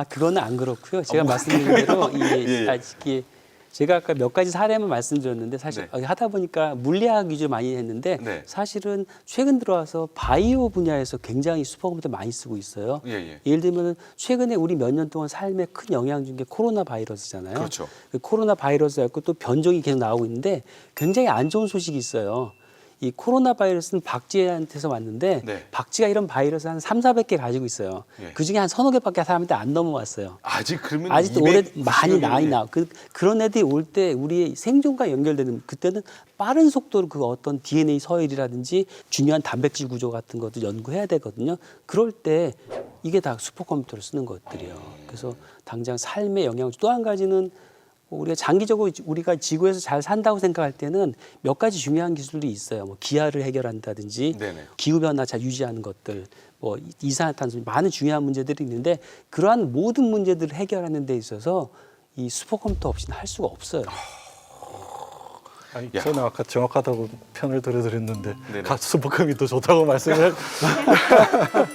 B: 그거는 안 그렇고요. 제가 말씀드린 대로
A: 예.
B: 이게 제가 아까 몇 가지 사례만 말씀드렸는데 사실
A: 네.
B: 하다 보니까 물리학 위주로 많이 했는데
A: 네.
B: 사실은 최근 들어와서 바이오 분야에서 굉장히 슈퍼컴퓨터 많이 쓰고 있어요.
A: 예.
B: 예를 들면 최근에 우리 몇 년 동안 삶에 큰 영향 준 게 코로나 바이러스잖아요.
A: 그렇죠.
B: 그 코로나 바이러스였고 또 변종이 계속 나오고 있는데 굉장히 안 좋은 소식이 있어요. 이 코로나 바이러스는 박쥐한테서 왔는데
A: 네.
B: 박쥐가 이런 바이러스 한 300~400개 가지고 있어요.
A: 예.
B: 그중에 한 서너 개밖에 사람한테 안 넘어왔어요.
A: 아직 그러면
B: 아직도 오래 많이
A: 290여
B: 많이
A: 개.
B: 나와. 그런 애들이 올 때 우리의 생존과 연결되는 그때는 빠른 속도로 그 어떤 DNA 서열이라든지 중요한 단백질 구조 같은 것도 연구해야 되거든요. 그럴 때 이게 다 슈퍼컴퓨터를 쓰는 것들이에요. 그래서 당장 삶에 영향을 또 한 가지는 우리가 장기적으로 우리가 지구에서 잘 산다고 생각할 때는 몇 가지 중요한 기술들이 있어요. 뭐 기아를 해결한다든지
A: 네네.
B: 기후 변화 잘 유지하는 것들, 뭐 이산화탄소 많은 중요한 문제들이 있는데 그러한 모든 문제들을 해결하는 데 있어서 이 슈퍼컴퓨터 없이는 할 수가 없어요.
E: 아니,
A: 야.
E: 저는 아까 정확하다고 편을 들어드렸는데
A: 네네.
E: 슈퍼컴퓨터 좋다고 말씀을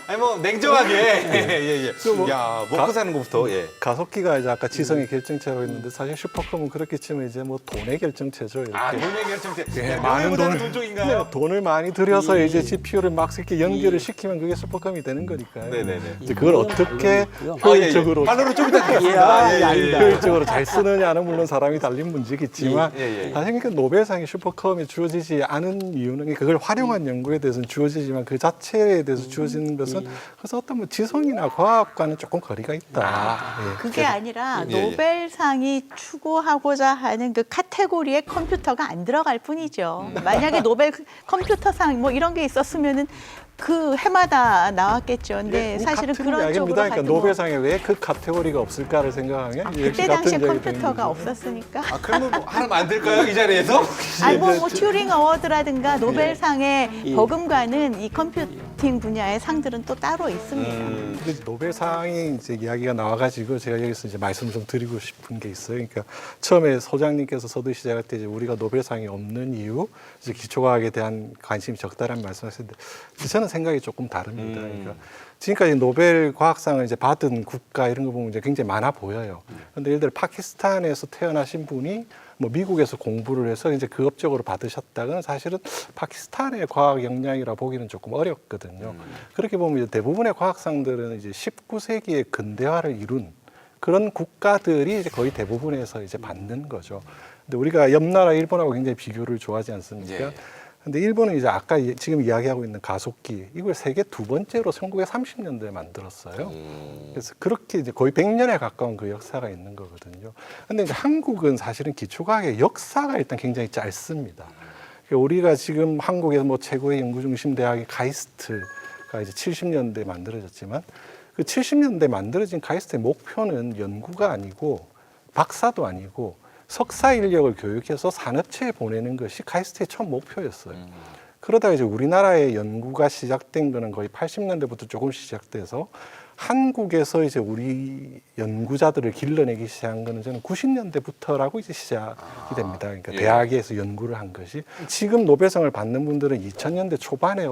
A: 아니 뭐 냉정하게 예. 야, 먹고 사는 것부터 예.
E: 가속기가 이제 아까 지성의 결정체라고 했는데 사실 슈퍼컴은 그렇게 치면 이제 뭐 돈의 결정체죠. 이렇게.
A: 돈의 결정체.
E: 예,
A: 많은
E: 돈을-
A: 돈 쪽인가요?
E: 네, 돈을 많이 들여서 이제 GPU를 막 이렇게 연결을 시키면 그게 슈퍼컴이 되는 거니까요.
A: 네네네.
E: 이제 그걸 어떻게
B: 그거는
E: 효율적으로
A: 발로로 좀 이따
B: 예,
A: 듣겠습니다.
B: 아닙니다.
E: 효율적으로 잘 쓰느냐는 물론 사람이 달린 문제겠지만
A: 예.
E: 사실 그 노벨상이 슈퍼컴에 주어지지 않은 이유는 그걸 활용한 연구에 대해서는 주어지지만 그 자체에 대해서 주어지는 것은 그래서 어떤 뭐 지성이나 과학과는 조금 거리가 있다. 예.
D: 그게 아니라
A: 예.
D: 노벨상이 추구하고자 하는 그 카테고리에 컴퓨터가 안 들어갈 뿐이죠. 만약에 노벨 컴퓨터상 뭐 이런 게 있었으면은 그 해마다 나왔겠죠. 근데
E: 예,
D: 사실은
E: 같은
D: 그런
E: 이야기입니다.
D: 쪽으로
E: 그러니까
D: 갈 때 뭐
E: 노벨상에 왜 그 카테고리가 없을까를 생각하면 역시
D: 그때
E: 같은
D: 당시에
E: 이야기
D: 컴퓨터가
E: 되는 거죠.
D: 없었으니까.
A: 그러면 뭐 하나 만들까요? 이 자리에서?
D: 아니 뭐 튜링 어워드라든가 노벨상에
B: 예.
D: 버금가는 이 컴퓨팅 분야의 상들은 또 따로 있습니다.
E: 근데 노벨상이 이제 이야기가 나와가지고 제가 여기서 이제 말씀 좀 드리고 싶은 게 있어요. 그러니까 처음에 소장님께서 서두 시작할 때 이제 우리가 노벨상이 없는 이유, 이제 기초과학에 대한 관심이 적다라는 말씀하셨는데 저는 생각이 조금 다릅니다. 그러니까 지금까지 노벨 과학상을 이제 받은 국가 이런 거 보면 이제 굉장히 많아 보여요. 그런데 예를 들어 파키스탄에서 태어나신 분이 뭐 미국에서 공부를 해서 이제 그 업적으로 받으셨다고는 사실은 파키스탄의 과학 역량이라 보기는 조금 어렵거든요. 그렇게 보면 이제 대부분의 과학상들은 이제 19세기의 근대화를 이룬 그런 국가들이 이제 거의 대부분에서 이제 받는 거죠. 근데 우리가 옆나라 일본하고 굉장히 비교를 좋아하지 않습니까?
A: 예.
E: 근데 일본은 이제 아까 지금 이야기하고 있는 가속기 이걸 세계 두 번째로 1930년대에 만들었어요. 그래서 그렇게 이제 거의 100년에 가까운 그 역사가 있는 거거든요. 근데 이제 한국은 사실은 기초과학의 역사가 일단 굉장히 짧습니다. 우리가 지금 한국에서 뭐 최고의 연구 중심 대학이 카이스트가 이제 70년대에 만들어졌지만 그 70년대 만들어진 카이스트의 목표는 연구가 아니고 박사도 아니고 석사 인력을 교육해서 산업체에 보내는 것이 카이스트의 첫 목표였어요. 그러다가 이제 우리나라의 연구가 시작된 거는 거의 80년대부터 조금 시작돼서 한국에서 이제 우리 연구자들을 길러내기 시작한 거는 저는 90년대부터라고 이제 시작이 됩니다. 그러니까
A: 예.
E: 대학에서 연구를 한 것이 지금 노벨상을 받는 분들은 2000년대 초반에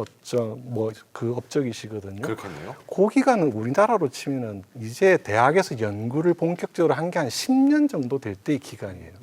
E: 그 업적이시거든요.
A: 그렇겠네요.
E: 그 기간은 우리나라로 치면은 이제 대학에서 연구를 본격적으로 한 게 한 10년 정도 될 때의 기간이에요.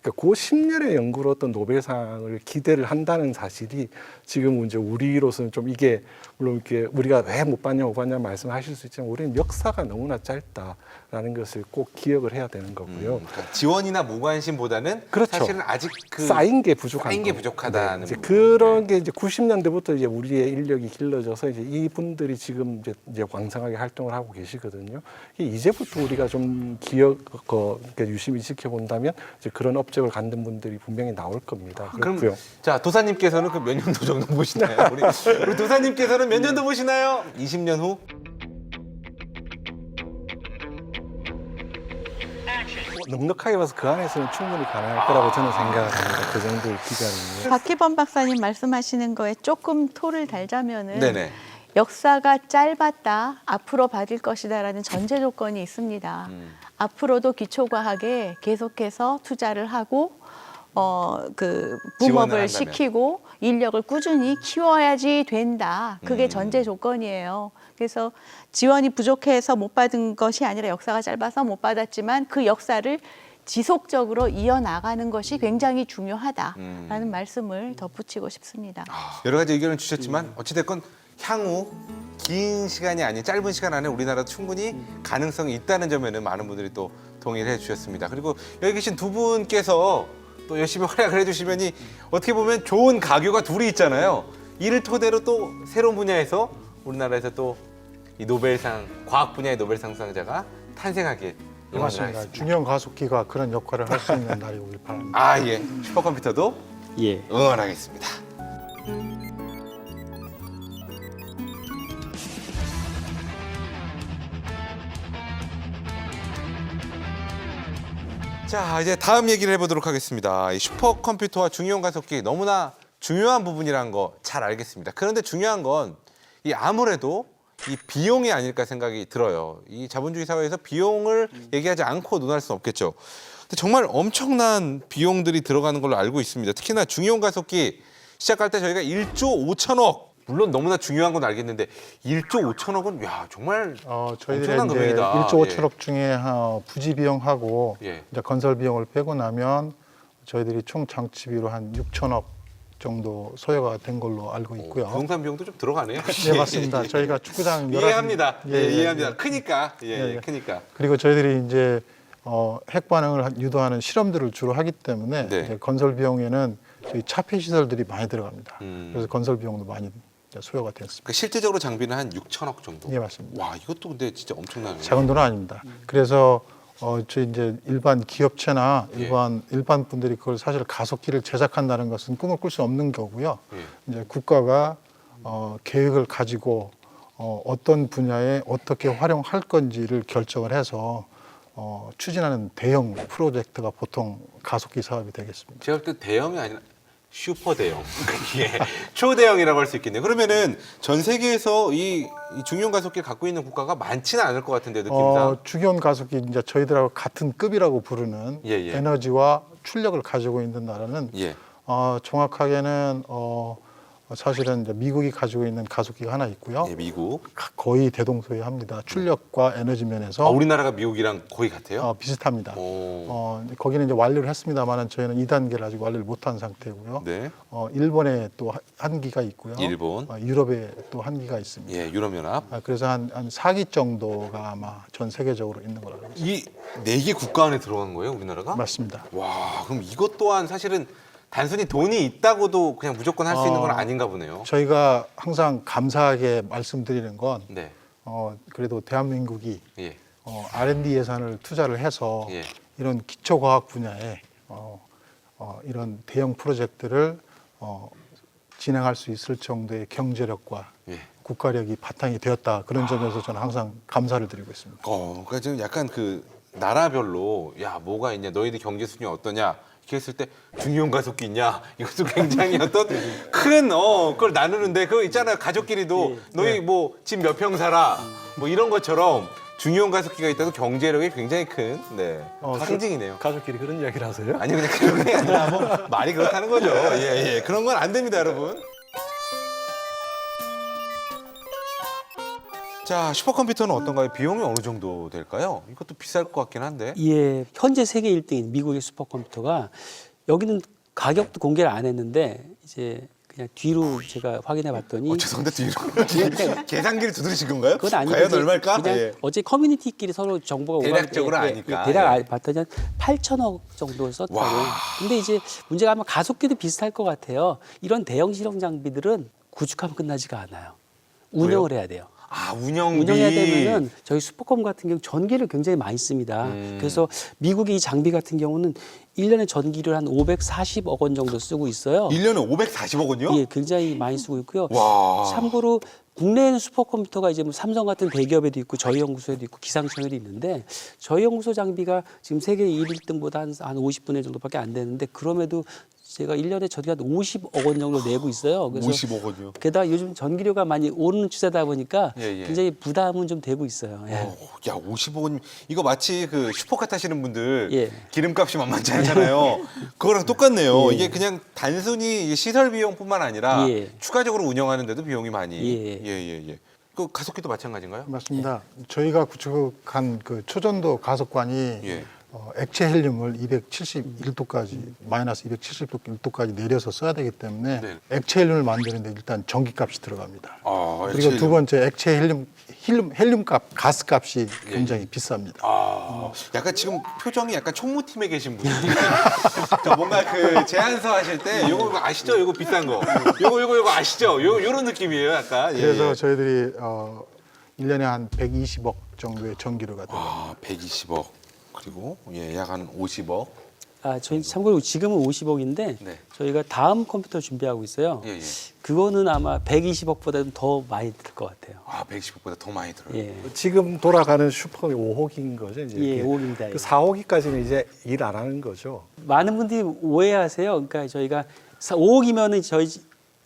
E: 그러니까 그 10년의 연구로 어떤 노벨상을 기대를 한다는 사실이 지금 이제 우리로서는 좀 이게 물론 이렇게 우리가 왜 못 받냐 말씀하실 수 있지만 우리는 역사가 너무나 짧다라는 것을 꼭 기억을 해야 되는 거고요.
A: 그러니까 지원이나 무관심보다는
E: 그렇죠.
A: 사실은 아직
E: 쌓인 게 부족한
A: 쌓인 게
E: 거고.
A: 부족하다는
E: 이제
A: 부분.
E: 그런 게 이제 90년대부터 이제 우리의 인력이 길러져서 이제 이분들이 지금 이제 왕성하게 활동을 하고 계시거든요. 이제부터 우리가 좀 이렇게 유심히 지켜본다면 이제 그런 업적을 갖는 분들이 분명히 나올 겁니다.
A: 그럼
E: 그렇고요.
A: 자 도사님께서는 그 몇 년도 정도 보시나요? 우리 도사님께서는 몇 년도 보시나요? 20년 후?
E: 넉넉하게 봐서 그 안에서는 충분히 가능할 거라고 저는 생각합니다. 그 정도의 기간이면.
D: 박희범 박사님 말씀하시는 거에 조금 토를 달자면은
A: 네네.
D: 역사가 짧았다, 앞으로 받을 것이다라는 전제 조건이 있습니다. 앞으로도 기초과학에 계속해서 투자를 하고 그
A: 지원을
D: 붐업을
A: 한다면.
D: 시키고 인력을 꾸준히 키워야지 된다. 그게 전제 조건이에요. 그래서 지원이 부족해서 못 받은 것이 아니라 역사가 짧아서 못 받았지만 그 역사를 지속적으로 이어나가는 것이 굉장히 중요하다라는 말씀을 덧붙이고 싶습니다.
A: 여러 가지 의견을 주셨지만 어찌됐건 향후 긴 시간이 아닌 짧은 시간 안에 우리나라도 충분히 가능성이 있다는 점에는 많은 분들이 또 동의를 해주셨습니다. 그리고 여기 계신 두 분께서 또 열심히 활약을 해주시면이 어떻게 보면 좋은 가교가 둘이 있잖아요. 이를 토대로 또 새로운 분야에서 우리나라에서 또 이 노벨상, 과학 분야의 노벨상 수상자가 탄생하길 응원을
C: 맞습니다.
A: 하겠습니다.
C: 중요한 가속기가 그런 역할을 할 수 있는 날이 오길 바랍니다.
A: 아 예, 슈퍼컴퓨터도
B: 예.
A: 응원하겠습니다. 자, 이제 다음 얘기를 해보도록 하겠습니다. 이 슈퍼컴퓨터와 중형 가속기 너무나 중요한 부분이라는 거 잘 알겠습니다. 그런데 중요한 건 이 아무래도 이 비용이 아닐까 생각이 들어요. 이 자본주의 사회에서 비용을 얘기하지 않고 논할 수는 없겠죠. 근데 정말 엄청난 비용들이 들어가는 걸로 알고 있습니다. 특히나 중형 가속기 시작할 때 저희가 1조 5천억, 물론 너무나 중요한 건 알겠는데 1조 5천억은 야 정말
C: 저희들이
A: 엄청난
C: 이제
A: 금액이다.
C: 1조
A: 예.
C: 5천억 중에 부지 비용하고
A: 예.
C: 이제 건설 비용을 빼고 나면 저희들이 총 장치비로 한 6천억 정도 소요가 된 걸로 알고 있고요.
A: 부동산 비용도 좀 들어가네요.
C: 네, 맞습니다. 저희가 축구장 여러
A: 이해합니다.
C: 예,
A: 예,
C: 예,
A: 이해합니다.
C: 예.
A: 크니까. 예,
C: 예, 예.
A: 크니까.
C: 그리고 저희들이 이제 핵 반응을 유도하는 실험들을 주로 하기 때문에
A: 네.
C: 이제 건설 비용에는 저희 차폐 시설들이 많이 들어갑니다.
A: 음.
C: 그래서 건설 비용도 많이 이제 소요가 됐습니다.
A: 그러니까 실제적으로 장비는 한 6천억 정도.
C: 예, 맞습니다.
A: 와, 이것도 근데 진짜 엄청나네요.
C: 작은 돈은 아닙니다. 그래서 저희 이제 일반 기업체나
A: 예.
C: 일반 분들이 그걸 사실 가속기를 제작한다는 것은 꿈을 꿀 수 없는 거고요.
A: 예.
C: 이제 국가가 계획을 가지고 어떤 분야에 어떻게 활용할 건지를 결정을 해서 추진하는 대형 프로젝트가 보통 가속기 사업이 되겠습니다.
A: 제가 볼 때 대형이 아니라 슈퍼 대형. 예. 초대형이라고 할 수 있겠네요. 그러면은 전 세계에서 이 중형 가속기를 갖고 있는 국가가 많지는 않을 것 같은데 느낌상.
C: 주기온 가속기 이제 저희들하고 같은 급이라고 부르는
A: 예, 예.
C: 에너지와 출력을 가지고 있는 나라는
A: 예.
C: 정확하게는 사실은 이제 미국이 가지고 있는 가속기가 하나 있고요.
A: 예, 미국.
C: 거의 대동소이합니다. 출력과 에너지 면에서
A: 우리나라가 미국이랑 거의 같아요?
C: 비슷합니다.
A: 오.
C: 거기는 이제 완료를 했습니다만은 저희는 2단계를 아직 완료를 못한 상태고요.
A: 네.
C: 일본에 또 한 기가 있고요.
A: 일본.
C: 유럽에 또 한 기가 있습니다.
A: 예, 유럽연합.
C: 그래서 한 4기 정도가 아마 전 세계적으로 있는 거라고 알고 있습니다.
A: 이 4개 국가 안에 들어간 거예요, 우리나라가?
C: 맞습니다.
A: 와, 그럼 이것 또한 사실은 단순히 돈이 있다고도 그냥 무조건 할 수 있는 건 아닌가 보네요.
C: 저희가 항상 감사하게 말씀드리는 건
A: 네.
C: 그래도 대한민국이
A: 예.
C: R&D 예산을 투자를 해서
A: 예.
C: 이런 기초과학 분야에 이런 대형 프로젝트를 진행할 수 있을 정도의 경제력과
A: 예.
C: 국가력이 바탕이 되었다. 그런 점에서 저는 항상 감사를 드리고 있습니다.
A: 그러니까 지금 약간 그 나라별로 야 뭐가 있냐, 너희들 경제 수준이 어떠냐 이렇게 했을 때 중요한 가속기 있냐 이것도 굉장히 어떤 큰 그걸 나누는데 그거 있잖아요. 가족끼리도 너희 뭐 집 몇 평 살아 뭐 이런 것처럼 중요한 가속기가 있다도 경제력이 굉장히 큰 상징이네요.
E: 가족끼리 그런 이야기를 하세요?
A: 아니 그냥 그런 게 아니라 뭐 말이 그렇다는 거죠. 예. 그런 건 안 됩니다, 여러분. 자, 슈퍼컴퓨터는 어떤가요? 비용이 어느 정도 될까요? 이것도 비쌀 것 같긴 한데.
B: 예, 현재 세계 1등인 미국의 슈퍼컴퓨터가 여기는 가격도 공개를 안 했는데 이제 그냥 뒤로 제가 확인해 봤더니
A: 죄송한데 뒤로 계산기를 두드리신 건가요?
B: 그건 아니고
A: 과연
B: 이제
A: 얼마일까?
B: 그냥
A: 예.
B: 어제 커뮤니티끼리 서로 정보가
A: 대략적으로
B: 오가고,
A: 아니까.
B: 대략
A: 예.
B: 봤더니 한 8천억 정도 썼다고.
A: 와.
B: 근데 이제 문제가 아마 가속기도 비슷할 것 같아요. 이런 대형 실용 장비들은 구축하면 끝나지가 않아요. 운영을 해야 돼요.
A: 운영비.
B: 운영해야 되면은 저희 슈퍼컴 같은 경우 전기를 굉장히 많이 씁니다. 그래서 미국의 이 장비 같은 경우는 1년에 전기를 한 540억 원 정도 쓰고 있어요.
A: 1년에 540억 원이요?
B: 예, 굉장히 많이 쓰고 있고요.
A: 와.
B: 참고로 국내에는 슈퍼컴퓨터가 이제 뭐 삼성 같은 대기업에도 있고 저희 연구소에도 있고 기상청에도 있는데 저희 연구소 장비가 지금 세계 1등보다 한 50분의 정도밖에 안 되는데 그럼에도 제가 1년에 전기 한 50억 원 정도 내고 있어요. 그래서
A: 50억 원이요?
B: 게다가 요즘 전기료가 많이 오르는 추세다 보니까
A: 예.
B: 굉장히 부담은 좀 되고 있어요. 예.
A: 야, 50억 원. 이거 마치 그 슈퍼카 타시는 분들
B: 예.
A: 기름값이 만만치 않잖아요. 그거랑 똑같네요.
B: 예.
A: 이게 그냥 단순히 시설 비용뿐만 아니라
B: 예.
A: 추가적으로 운영하는데도 비용이 많이.
B: 예.
A: 예. 그 가속기도 마찬가지인가요?
C: 맞습니다. 저희가 구축한 그 초전도 가속관이
A: 예.
C: 액체 헬륨을 271도까지 마이너스 271도까지 내려서 써야 되기 때문에
A: 네.
C: 액체 헬륨을 만드는데 일단 전기값이 들어갑니다.
A: 액체
C: 그리고 두 번째 액체 헬륨값, 가스값이 굉장히 비쌉니다.
A: 약간 지금 표정이 약간 총무팀에 계신 분이 저 뭔가 그 제안서 하실 때 요거 아시죠? 요거 비싼 거. 요거 아시죠? 요런 느낌이에요, 약간. 예.
C: 그래서 저희들이 1년에 한 120억 정도의 전기료가 들어갑니다.
A: 120억. 그리고 약 한 50억.
B: 저희 참고로 지금은 50억인데
A: 네.
B: 저희가 다음 컴퓨터 준비하고 있어요.
A: 예.
B: 그거는 아마 120억보다 더 많이 들 것 같아요.
A: 120억보다 더 많이 들어요.
B: 예.
E: 지금 돌아가는 슈퍼컴이 5호기인 거죠. 이제
B: 예,
E: 이렇게.
B: 5호기입니다.
E: 그 4호기까지는 이제 일 안 하는 거죠.
B: 많은 분들이 오해하세요. 그러니까 저희가 5억이면은 저희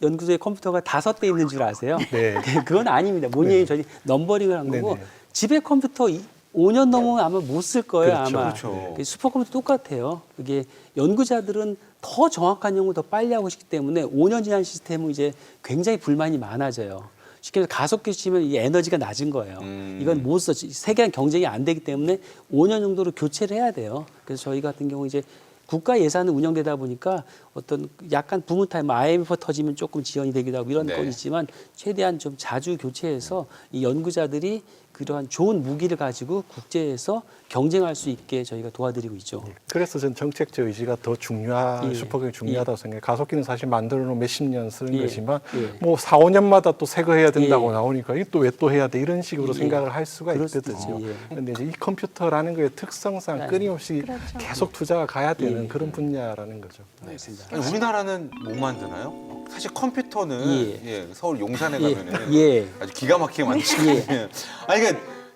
B: 연구소에 컴퓨터가 5대 있는 줄 아세요?
E: 네.
B: 그건 아닙니다. 뭐냐면 저희 넘버링을 한 거고
E: 네네.
B: 집에 컴퓨터 5년 넘으면 아마 못 쓸 거예요.
E: 그렇죠,
B: 아마.
A: 그렇죠.
B: 슈퍼컴퓨터 똑같아요. 이게 연구자들은 더 정확한 연구 더 빨리 하고 싶기 때문에 5년 지난 시스템은 이제 굉장히 불만이 많아져요. 쉽게 말해서 가속기 치면 이 에너지가 낮은 거예요. 이건 못 써. 세계랑 경쟁이 안 되기 때문에 5년 정도로 교체를 해야 돼요. 그래서 저희 같은 경우 이제 국가 예산은 운영되다 보니까 어떤 약간 부문 타임, IMF 터지면 조금 지연이 되기도 하고 이런
A: 네.
B: 건 있지만 최대한 좀 자주 교체해서 이 연구자들이 그러한 좋은 무기를 가지고 국제에서 경쟁할 수 있게 저희가 도와드리고 있죠.
E: 그래서 전 정책적 의지가 더
B: 예.
E: 슈퍼컴이 중요하다고 생각해요. 가속기는 사실 만들어 놓은 몇십 년 쓰는
B: 예.
E: 거지만
B: 예.
E: 뭐 4, 5년마다 또 새 거 해야 된다고
B: 예.
E: 나오니까 이게 또 왜 또 해야 돼 이런 식으로
B: 예.
E: 생각을 할 수가
B: 그럴 수도
E: 있거든요.
B: 있죠. 예.
E: 그런데 이제 이 컴퓨터라는 거의 특성상
B: 네.
E: 끊임없이
D: 그렇죠.
E: 계속 투자가 가야 되는
B: 예.
E: 그런 분야라는 거죠.
B: 알겠습니다.
A: 아니, 우리나라는 못 만드나요? 사실 컴퓨터는 서울 용산에 가면은
B: 예.
A: 아주 기가 막히게 만드시거든요. 아니 그러니까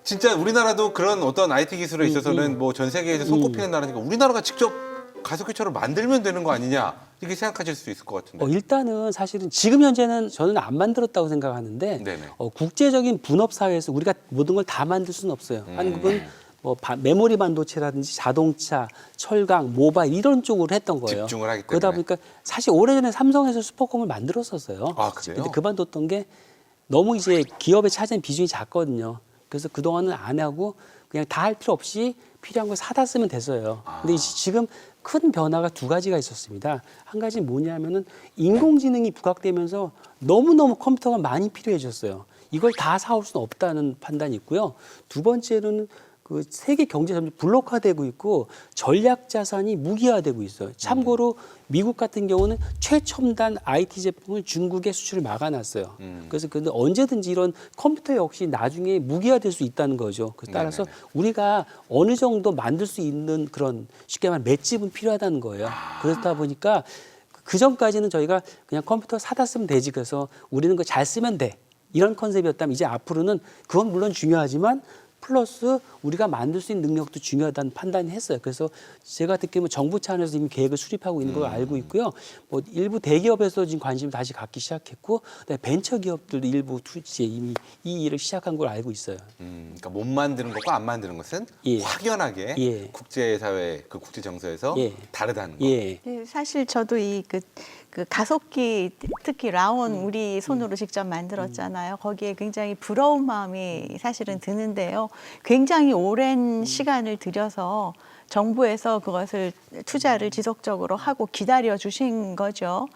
A: 진짜 우리나라도 그런 어떤 IT 기술에 있어서는 뭐 전 세계에서 손꼽히는 나라니까 우리나라가 직접 가속기처를 만들면 되는 거 아니냐 이렇게 생각하실 수 있을 것 같은데.
B: 일단은 사실은 지금 현재는 저는 안 만들었다고 생각하는데
A: 네네.
B: 국제적인 분업 사회에서 우리가 모든 걸 다 만들 수는 없어요. 한국은 뭐 메모리 반도체라든지 자동차, 철강, 모바일 이런 쪽으로 했던 거예요.
A: 집중을 하기
B: 그러다
A: 때문에.
B: 보니까 사실 오래전에 삼성에서 슈퍼컴을 만들었었어요.
A: 아, 그래요?
B: 근데 그만뒀던 게 너무 이제 기업에 차지한 비중이 작거든요. 그래서 그동안은 안 하고 그냥 다 할 필요 없이 필요한 걸 사다 쓰면 됐어요. 근데 지금 큰 변화가 두 가지가 있었습니다. 한 가지는 뭐냐면은 인공지능이 부각되면서 너무너무 컴퓨터가 많이 필요해졌어요. 이걸 다 사올 수는 없다는 판단이 있고요. 두 번째로는 그 세계 경제 점점 블록화되고 있고 전략 자산이 무기화되고 있어요. 참고로 미국 같은 경우는 최첨단 IT 제품을 중국에 수출을 막아놨어요. 그래서 근데 언제든지 이런 컴퓨터 역시 나중에 무기화될 수 있다는 거죠. 그래서 따라서 우리가 어느 정도 만들 수 있는 그런 쉽게 말하면 맷집은 필요하다는 거예요. 그렇다 보니까 그 전까지는 저희가 그냥 컴퓨터 사다 쓰면 되지 그래서 우리는 그거 잘 쓰면 돼. 이런 컨셉이었다면 이제 앞으로는 그건 물론 중요하지만 플러스 우리가 만들 수 있는 능력도 중요하다는 판단을 했어요. 그래서 제가 듣기로는 정부 차원에서 이미 계획을 수립하고 있는 걸 알고 있고요. 뭐 일부 대기업에서 지금 관심을 다시 갖기 시작했고 벤처 기업들도 일부 투자에 이미 이 일을 시작한 걸 알고 있어요.
A: 그러니까 못 만드는 것과 안 만드는 것은
B: 예.
A: 확연하게
B: 예.
A: 국제사회 그 국제 정서에서
B: 예.
A: 다르다는 거.
B: 예.
D: 네, 사실 저도 그 가속기 특히 라온 우리 손으로 직접 만들었잖아요. 거기에 굉장히 부러운 마음이 사실은 드는데요. 굉장히 오랜 시간을 들여서 정부에서 그것을 투자를 지속적으로 하고 기다려 주신 거죠.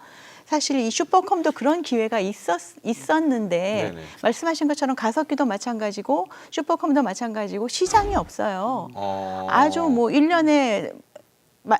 D: 사실 이 슈퍼컴도 그런 기회가 있었는데
A: 네네.
D: 말씀하신 것처럼 가습기도 마찬가지고 슈퍼컴도 마찬가지고 시장이 없어요. 아주 뭐 1년에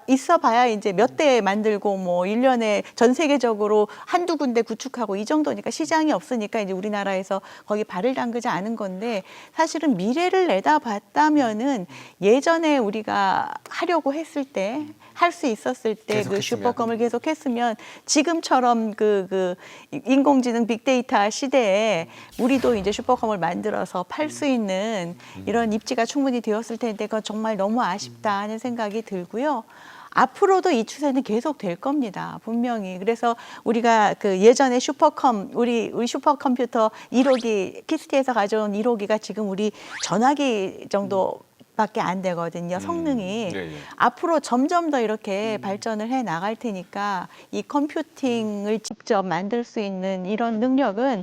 D: 있어봐야 이제 몇 대 만들고 뭐 1년에 전 세계적으로 한두 군데 구축하고 이 정도니까 시장이 없으니까 이제 우리나라에서 거기 발을 담그지 않은 건데 사실은 미래를 내다봤다면은 예전에 우리가 하려고 했을 때 할 수 있었을 때 그 슈퍼컴을 계속했으면 지금처럼 그 인공지능 빅데이터 시대에 우리도 이제 슈퍼컴을 만들어서 팔 수 있는 이런 입지가 충분히 되었을 텐데 그건 정말 너무 아쉽다 하는 생각이 들고요. 앞으로도 이 추세는 계속 될 겁니다. 분명히. 그래서 우리가 그 예전에 슈퍼컴, 우리 슈퍼컴퓨터 1호기, 키스티에서 가져온 1호기가 지금 우리 전화기 정도 밖에 안 되거든요. 성능이.
A: 예.
D: 앞으로 점점 더 이렇게 발전을 해 나갈 테니까 이 컴퓨팅을 직접 만들 수 있는 이런 능력은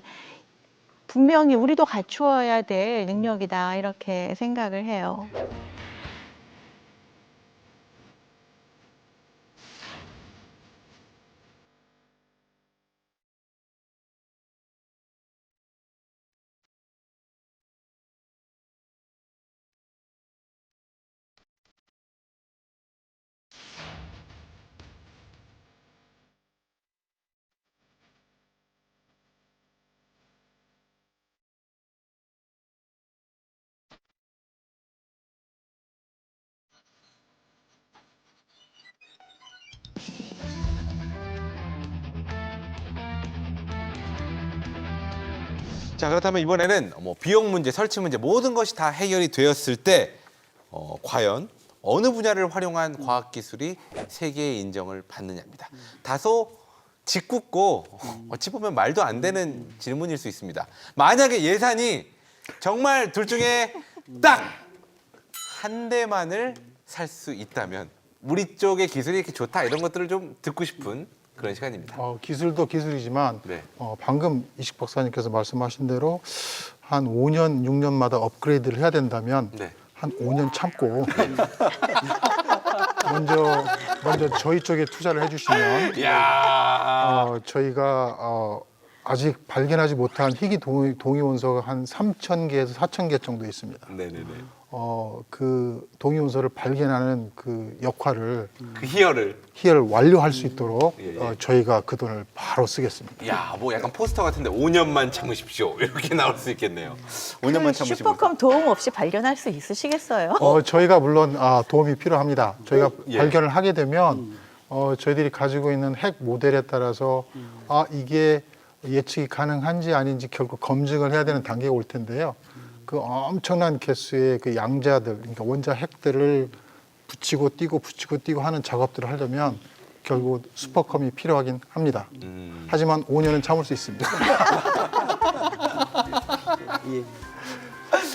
D: 분명히 우리도 갖추어야 될 능력이다 이렇게 생각을 해요.
A: 자, 그렇다면 이번에는 뭐 비용 문제, 설치 문제 모든 것이 다 해결이 되었을 때 과연 어느 분야를 활용한 과학 기술이 세계의 인정을 받느냐입니다. 다소 짓궂고 어찌 보면 말도 안 되는 질문일 수 있습니다. 만약에 예산이 정말 둘 중에 딱 한 대만을 살 수 있다면 우리 쪽의 기술이 이렇게 좋다 이런 것들을 좀 듣고 싶은 그런 시간입니다.
C: 기술도 기술이지만
A: 네.
C: 방금 이식 박사님께서 말씀하신 대로 한 5년, 6년마다 업그레이드를 해야 된다면
A: 네.
C: 한 5년 참고 먼저 저희 쪽에 투자를 해주시면 저희가 아직 발견하지 못한 희귀 동위원소가 한 3,000개에서 4,000개 정도 있습니다.
A: 네네네.
C: 그 동위원소를 발견하는 그 역할을
A: 그 희열을.
C: 완료할 수 있도록
A: 예, 예.
C: 저희가 그 돈을 바로 쓰겠습니다.
A: 야, 뭐 약간 포스터 같은데 5년만 참으십시오. 이렇게 나올 수 있겠네요. 5년만 참으시고.
D: 슈퍼컴 도움 없이 발견할 수 있으시겠어요?
C: 저희가 물론 도움이 필요합니다. 저희가
A: 예.
C: 발견을 하게 되면 저희들이 가지고 있는 핵 모델에 따라서 이게 예측이 가능한지 아닌지 결국 검증을 해야 되는 단계가 올 텐데요. 그 엄청난 개수의 그 양자들, 그러니까 원자 핵들을 붙이고 띄고 하는 작업들을 하려면 결국 슈퍼컴이 필요하긴 합니다. 하지만 5년은 참을 수 있습니다.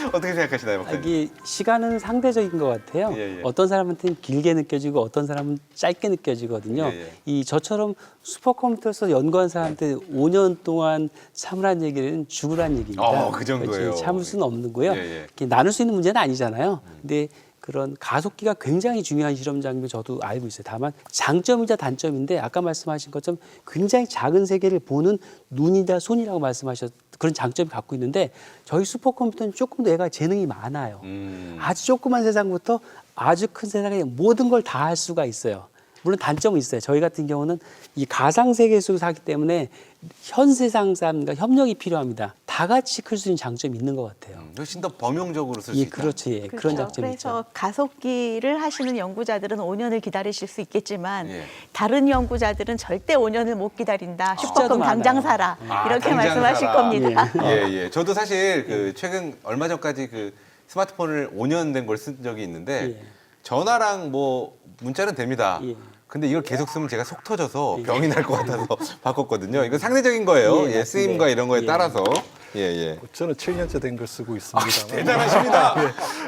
A: 어떻게 생각하시나요, 박사님?
B: 이게 시간은 상대적인 것 같아요.
A: 예, 예.
B: 어떤 사람한테는 길게 느껴지고 어떤 사람은 짧게 느껴지거든요.
A: 예, 예.
B: 이 저처럼 슈퍼컴퓨터에서 연구한 사람한테 5년 동안 참으란 얘기는 죽으란 얘기입니다.
A: 그 정도예요.
B: 참을 수는 없는 거예요.
A: 예, 예.
B: 이렇게 나눌 수 있는 문제는 아니잖아요. 근데 그런 가속기가 굉장히 중요한 실험 장비 저도 알고 있어요. 다만 장점이자 단점인데 아까 말씀하신 것처럼 굉장히 작은 세계를 보는 눈이다 손이라고 말씀하셨 그런 장점이 갖고 있는데 저희 슈퍼컴퓨터는 조금 더 얘가 재능이 많아요. 아주 조그만 세상부터 아주 큰 세상에 모든 걸 다 할 수가 있어요. 물론 단점은 있어요. 저희 같은 경우는 이 가상 세계 속에서 하기 때문에 현 세상 사람과 협력이 필요합니다. 다 같이 클 수 있는 장점이 있는 것 같아요.
A: 훨씬 더 범용적으로 쓸 수
B: 예,
A: 있다.
B: 그렇죠. 예, 그런 장점이
D: 그래서
B: 있죠.
D: 가속기를 하시는 연구자들은 5년을 기다리실 수 있겠지만
A: 예.
D: 다른 연구자들은 절대 5년을 못 기다린다.
B: 숫자도
D: 슈퍼컴 당장
B: 많아요.
D: 사라. 이렇게
A: 당장
D: 말씀하실
A: 사라.
D: 겁니다.
A: 예. 저도 사실 그 최근 얼마 전까지 그 스마트폰을 5년 된 걸 쓴 적이 있는데
B: 예.
A: 전화랑 뭐 문자는 됩니다.
B: 예.
A: 근데 이걸 계속 쓰면 제가 속 터져서 병이 날 것 같아서 바꿨거든요. 이거 상대적인 거예요.
B: 예,
A: 쓰임과 이런 거에
B: 예.
A: 따라서. 예.
E: 저는 7년째 된 걸 쓰고 있습니다.
A: 대단하십니다.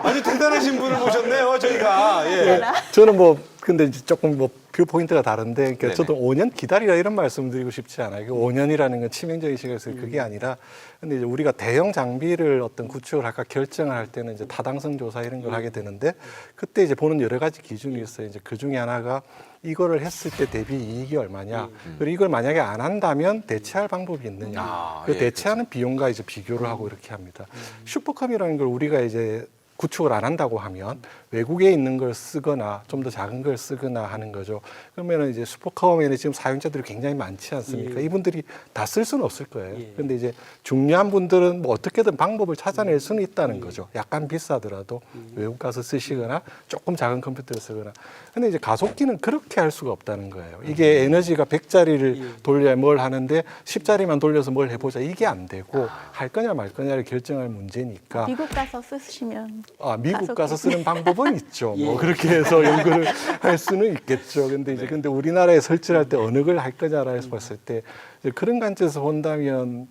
A: 아주 대단하신 분을 모셨네요, 저희가. 예.
E: 저는 뭐 근데 이제 조금 뭐 뷰 포인트가 다른데, 그러니까
A: 네네.
E: 저도 5년 기다리라 이런 말씀드리고 싶지 않아요. 5년이라는 건 치명적인 시간에서 그게 아니라, 근데 이제 우리가 대형 장비를 어떤 구축을 할까 결정을 할 때는 이제 타당성 조사 이런 걸 하게 되는데, 그때 이제 보는 여러 가지 기준이 있어요. 이제 그 중에 하나가 이거를 했을 때 대비 이익이 얼마냐, 그리고 이걸 만약에 안 한다면 대체할 방법이 있느냐, 그
A: 예,
E: 대체하는 비용과 이제 비교를 하고 이렇게 합니다. 슈퍼컴이라는 걸 우리가 이제 구축을 안 한다고 하면 외국에 있는 걸 쓰거나 좀 더 작은 걸 쓰거나 하는 거죠. 그러면은 이제 슈퍼컴에는 지금 사용자들이 굉장히 많지 않습니까?
B: 예.
E: 이분들이 다 쓸 수는 없을 거예요.
B: 예.
E: 그런데 이제 중요한 분들은 뭐 어떻게든 방법을 찾아낼 수는 있다는 거죠. 약간 비싸더라도 외국 가서 쓰시거나 조금 작은 컴퓨터를 쓰거나. 근데 이제 가속기는 그렇게 할 수가 없다는 거예요. 이게 에너지가 100짜리를 돌려야 뭘 하는데 10짜리만 돌려서 뭘 해보자. 이게 안 되고 할 거냐 말 거냐를 결정할 문제니까.
D: 미국 가서 쓰시면
E: 미국
D: 가속기.
E: 가서 쓰는 방법은 있죠.
B: 예.
E: 뭐 그렇게 해서 연구를 할 수는 있겠죠. 근데 이제 근데 우리나라에 설치할 때 어느 걸 할 거냐라 해서 봤을 때 이제 그런 관점에서 본다면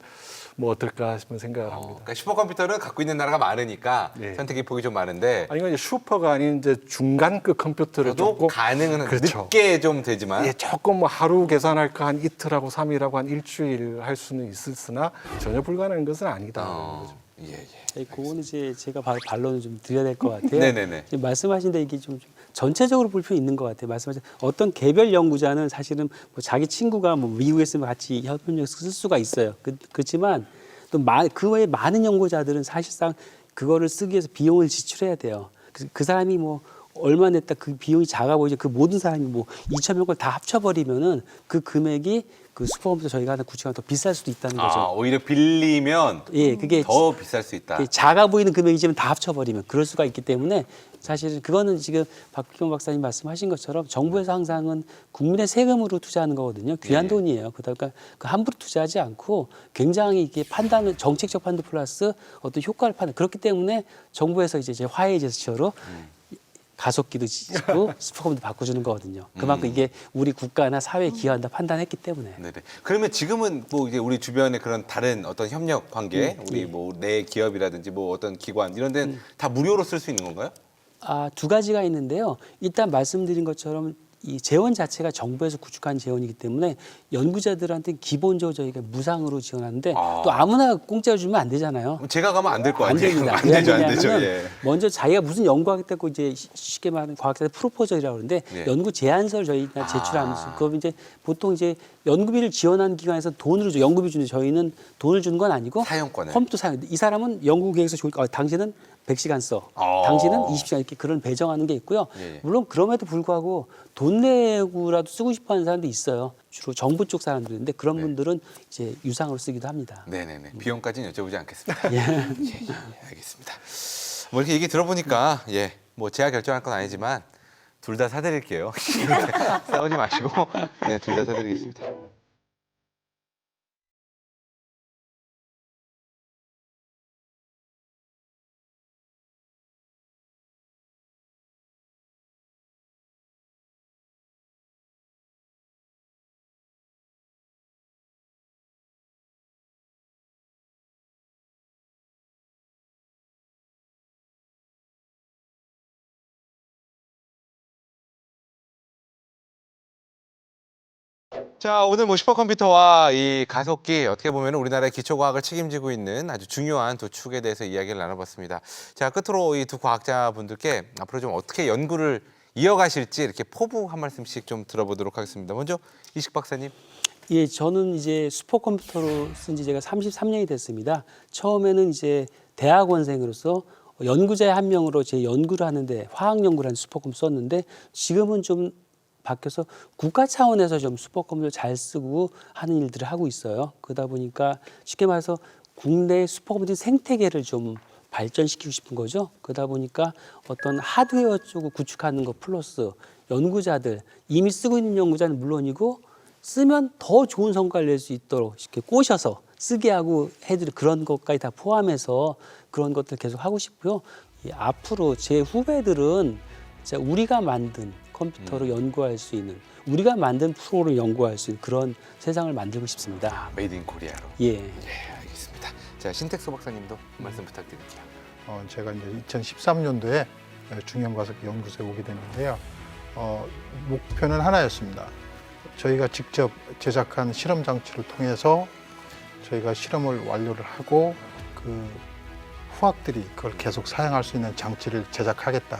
E: 뭐 어떨까 싶은 생각을 합니다.
A: 그러니까 슈퍼컴퓨터는 갖고 있는 나라가 많으니까
E: 네.
A: 선택의 폭이 좀 많은데
E: 아니 이건 이제 슈퍼가 아닌 이제 중간급 컴퓨터를
A: 저도
E: 조금
A: 가능은
E: 그렇죠.
A: 늦게 좀 되지만
E: 예, 조금 뭐 하루 계산할 거 한 이틀하고 3일하고 한 일주일 할 수는 있으나 전혀 불가능한 것은 아니다.
A: 예.
B: 그거는 이제 제가 바로 반론을 좀 드려야 될 것 같아요.
A: 네네네.
B: 지금 말씀하신 데 이게 좀 전체적으로 볼 필요 있는 것 같아요. 말씀하신 어떤 개별 연구자는 사실은 뭐 자기 친구가 뭐 미국에 있으면 같이 협력을 쓸 수가 있어요. 그렇지만 또 그 외에 많은 연구자들은 사실상 그거를 쓰기 위해서 비용을 지출해야 돼요. 그 사람이 뭐 얼마 냈다 그 비용이 작아 보이죠. 그 모든 사람이 뭐 2천만 걸 다 합쳐버리면은 그 금액이 그 슈퍼컴퓨터 저희가 하는 구축하면 더 비쌀 수도 있다는 거죠.
A: 오히려 빌리면
B: 예, 그게
A: 더 비쌀 수 있다.
B: 작아 보이는 금액이지만 다 합쳐버리면 그럴 수가 있기 때문에 사실은 그거는 지금 박기경 박사님 말씀하신 것처럼 정부에서 항상은 국민의 세금으로 투자하는 거거든요. 귀한
A: 예.
B: 돈이에요. 그러니까 그 함부로 투자하지 않고 굉장히 이게 판단을 정책적 판단 플러스 어떤 효과를 판단 그렇기 때문에 정부에서 이제 화해 제스처로 가속기도 짓고 슈퍼컴퓨터 바꿔주는 거거든요. 그만큼 이게 우리 국가나 사회에 기여한다 판단했기 때문에.
A: 네네. 그러면 지금은 뭐 이제 우리 주변에 그런 다른 어떤 협력 관계, 우리 뭐 내 기업이라든지 뭐 어떤 기관 이런 데는 다 무료로 쓸 수 있는 건가요?
B: 두 가지가 있는데요. 일단 말씀드린 것처럼 이 재원 자체가 정부에서 구축한 재원이기 때문에 연구자들한테 기본적으로 저희가 무상으로 지원하는데 또 아무나 공짜로 주면 안 되잖아요.
A: 그럼 제가 가면 안 될 거
B: 안
A: 아니에요?
B: 됩니다.
A: 안 되죠, 안
B: 왜냐하면
A: 되죠. 예.
B: 먼저 자기가 무슨 연구하겠다고 이제 쉽게 말하는 과학자들 프로포절이라고 그러는데
A: 예.
B: 연구 제안서를 저희가 제출하면서 그거 이제 보통 이제 연구비를 지원하는 기관에서 돈으로 줘. 연구비 주는데 저희는 돈을 주는 건 아니고
A: 사용권을.
B: 컴퓨터 사용. 이 사람은 연구 계획서 좋으니까 당신은 100시간 써.
A: 어.
B: 당신은 20시간 이렇게 그런 배정하는 게 있고요.
A: 예.
B: 물론 그럼에도 불구하고 돈 내고라도 쓰고 싶어 하는 사람도 있어요. 주로 정부 쪽 사람들인데 그런 분들은 이제 유상으로 쓰기도 합니다.
A: 네네네. 비용까지는 여쭤보지 않겠습니다.
B: 예.
A: 알겠습니다. 뭐 이렇게 얘기 들어보니까 뭐 제가 결정할 건 아니지만 둘 다 사드릴게요. 싸우지 마시고 네, 둘 다 사드리겠습니다. 자, 오늘 뭐 슈퍼컴퓨터와 이 가속기 어떻게 보면 우리나라의 기초과학을 책임지고 있는 아주 중요한 두 축에 대해서 이야기를 나눠봤습니다. 자, 끝으로 이 두 과학자분들께 앞으로 좀 어떻게 연구를 이어가실지 이렇게 포부 한 말씀씩 좀 들어보도록 하겠습니다. 먼저 이식 박사님.
B: 예, 저는 이제 슈퍼컴퓨터로 쓴 지 제가 33년이 됐습니다. 처음에는 이제 대학원생으로서 연구자의 한 명으로 제 연구를 하는데 화학 연구를 하는 슈퍼컴퓨터 썼는데 지금은 좀 바뀌어서 국가 차원에서 좀 슈퍼컴퓨터 잘 쓰고 하는 일들을 하고 있어요. 그러다 보니까 쉽게 말해서 국내 슈퍼컴퓨터 생태계를 좀 발전시키고 싶은 거죠. 그러다 보니까 어떤 하드웨어 쪽을 구축하는 것 플러스 연구자들, 이미 쓰고 있는 연구자는 물론이고 쓰면 더 좋은 성과를 낼 수 있도록 이렇게 꼬셔서 쓰게 하고 해드릴 그런 것까지 다 포함해서 그런 것들 계속 하고 싶고요. 앞으로 제 후배들은 진짜 우리가 만든 컴퓨터로 연구할 수 있는, 우리가 만든 프로를 연구할 수 있는 그런 세상을 만들고 싶습니다.
A: 메이드 인 코리아로.
B: 예.
A: 네, 알겠습니다. 자, 신택수 박사님도 한 말씀 부탁드릴게요.
C: 제가 이제 2013년도에 중형가속기 연구소에 오게 됐는데요. 목표는 하나였습니다. 저희가 직접 제작한 실험 장치를 통해서 저희가 실험을 완료를 하고 그 후학들이 그걸 계속 사용할 수 있는 장치를 제작하겠다.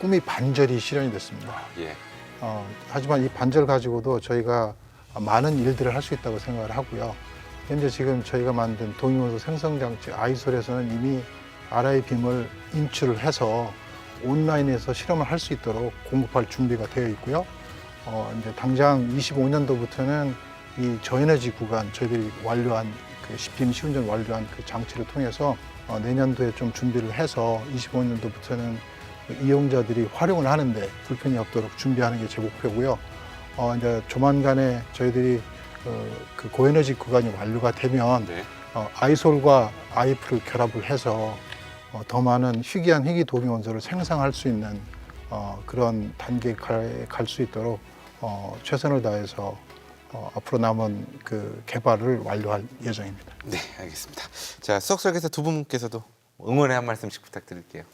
C: 꿈이 반절이 실현이 됐습니다.
A: 예.
C: 하지만 이 반절 가지고도 저희가 많은 일들을 할 수 있다고 생각을 하고요. 현재 지금 저희가 만든 동위원소 생성장치 아이솔에서는 이미 RI빔을 인출을 해서 온라인에서 실험을 할 수 있도록 공급할 준비가 되어 있고요. 이제 당장 25년도부터는 이 저에너지 구간 저희들이 완료한 그 CPM 시운전 완료한 그 장치를 통해서 내년도에 좀 준비를 해서 25년도부터는 이용자들이 활용을 하는데 불편이 없도록 준비하는 게 제 목표고요. 이제 조만간에 저희들이 그 고에너지 구간이 완료가 되면
A: 네.
C: 아이솔과 아이프를 결합을 해서 더 많은 희귀한 희귀 동위 원소를 생성할 수 있는 그런 단계에 갈 수 있도록 최선을 다해서 앞으로 남은 그 개발을 완료할 예정입니다.
A: 네, 알겠습니다. 자, 수석 설계사 두 분께서도 응원의 한 말씀씩 부탁드릴게요.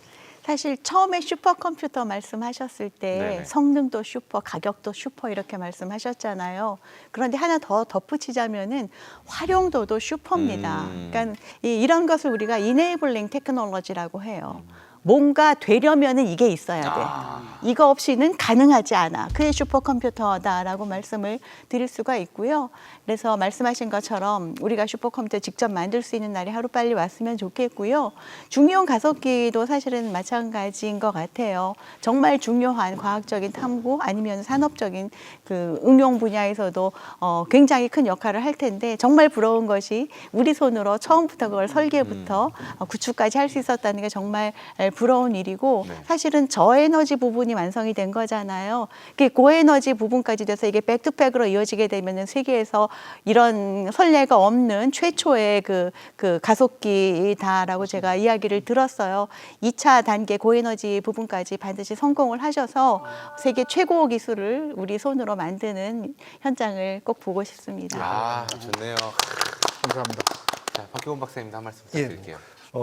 D: 사실 처음에 슈퍼컴퓨터 말씀하셨을 때
A: 네네.
D: 성능도 슈퍼, 가격도 슈퍼 이렇게 말씀하셨잖아요. 그런데 하나 더 덧붙이자면은 활용도도 슈퍼입니다. 그러니까 이런 것을 우리가 이네이블링 테크놀로지라고 해요. 뭔가 되려면은 이게 있어야 돼. 이거 없이는 가능하지 않아. 그게 슈퍼컴퓨터다라고 말씀을 드릴 수가 있고요. 그래서 말씀하신 것처럼 우리가 슈퍼컴퓨터 직접 만들 수 있는 날이 하루빨리 왔으면 좋겠고요. 중이온 가속기도 사실은 마찬가지인 것 같아요. 정말 중요한 과학적인 탐구 아니면 산업적인 그 응용 분야에서도 굉장히 큰 역할을 할 텐데 정말 부러운 것이 우리 손으로 처음부터 그걸 설계부터 구축까지 할 수 있었다는 게 정말 부러운 일이고
A: 네.
D: 사실은 저에너지 부분이 완성이 된 거잖아요. 그게 고에너지 부분까지 돼서 이게 백투백으로 이어지게 되면은 세계에서 이런 선례가 없는 최초의 그 가속기다라고 제가 이야기를 들었어요. 2차 단계 고에너지 부분까지 반드시 성공을 하셔서 세계 최고 기술을 우리 손으로 만드는 현장을 꼭 보고 싶습니다.
A: 아, 좋네요.
C: 감사합니다.
A: 자, 박기원 박사님도 한 말씀 부탁드릴게요.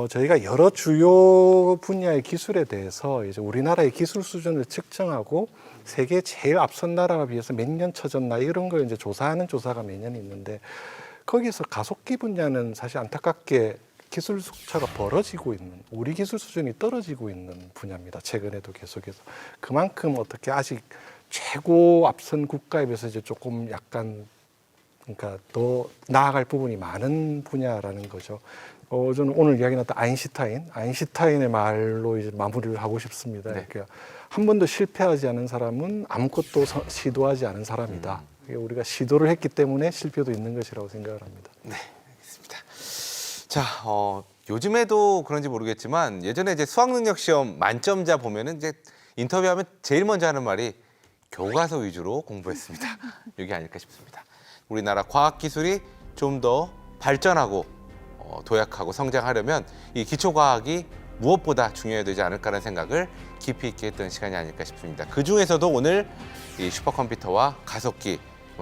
E: 저희가 여러 주요 분야의 기술에 대해서 이제 우리나라의 기술 수준을 측정하고 세계 제일 앞선 나라에 비해서 몇 년 처졌나 이런 걸 이제 조사하는 조사가 매년 있는데 거기서 가속기 분야는 사실 안타깝게 기술 격차가 벌어지고 있는 우리 기술 수준이 떨어지고 있는 분야입니다. 최근에도 계속해서 그만큼 어떻게 아직 최고 앞선 국가에 비해서 이제 조금 약간 그러니까 더 나아갈 부분이 많은 분야라는 거죠. 저는 오늘 이야기 나왔던 아인슈타인의 말로 이제 마무리를 하고 싶습니다.
A: 네.
E: 그러니까 한 번도 실패하지 않은 사람은 아무것도 시도하지 않은 사람이다. 우리가 시도를 했기 때문에 실패도 있는 것이라고 생각을 합니다.
A: 네, 알겠습니다. 자, 요즘에도 그런지 모르겠지만 예전에 이제 수학능력 시험 만점자 보면은 이제 인터뷰하면 제일 먼저 하는 말이 교과서 위주로 공부했습니다. 이게 아닐까 싶습니다. 우리나라 과학 기술이 좀 더 발전하고 도약하고 성장하려면 이 기초과학이 무엇보다 중요해야 되지 않을까라는 생각을 깊이 있게 했던 시간이 아닐까 싶습니다. 그 중에서도 오늘 이 슈퍼컴퓨터와 가속기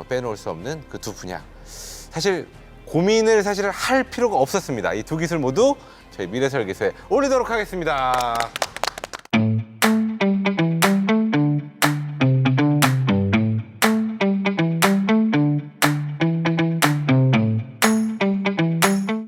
A: 빼놓을 수 없는 그 두 분야. 사실 고민을 할 필요가 없었습니다. 이 두 기술 모두 저희 미래설계소에 올리도록 하겠습니다.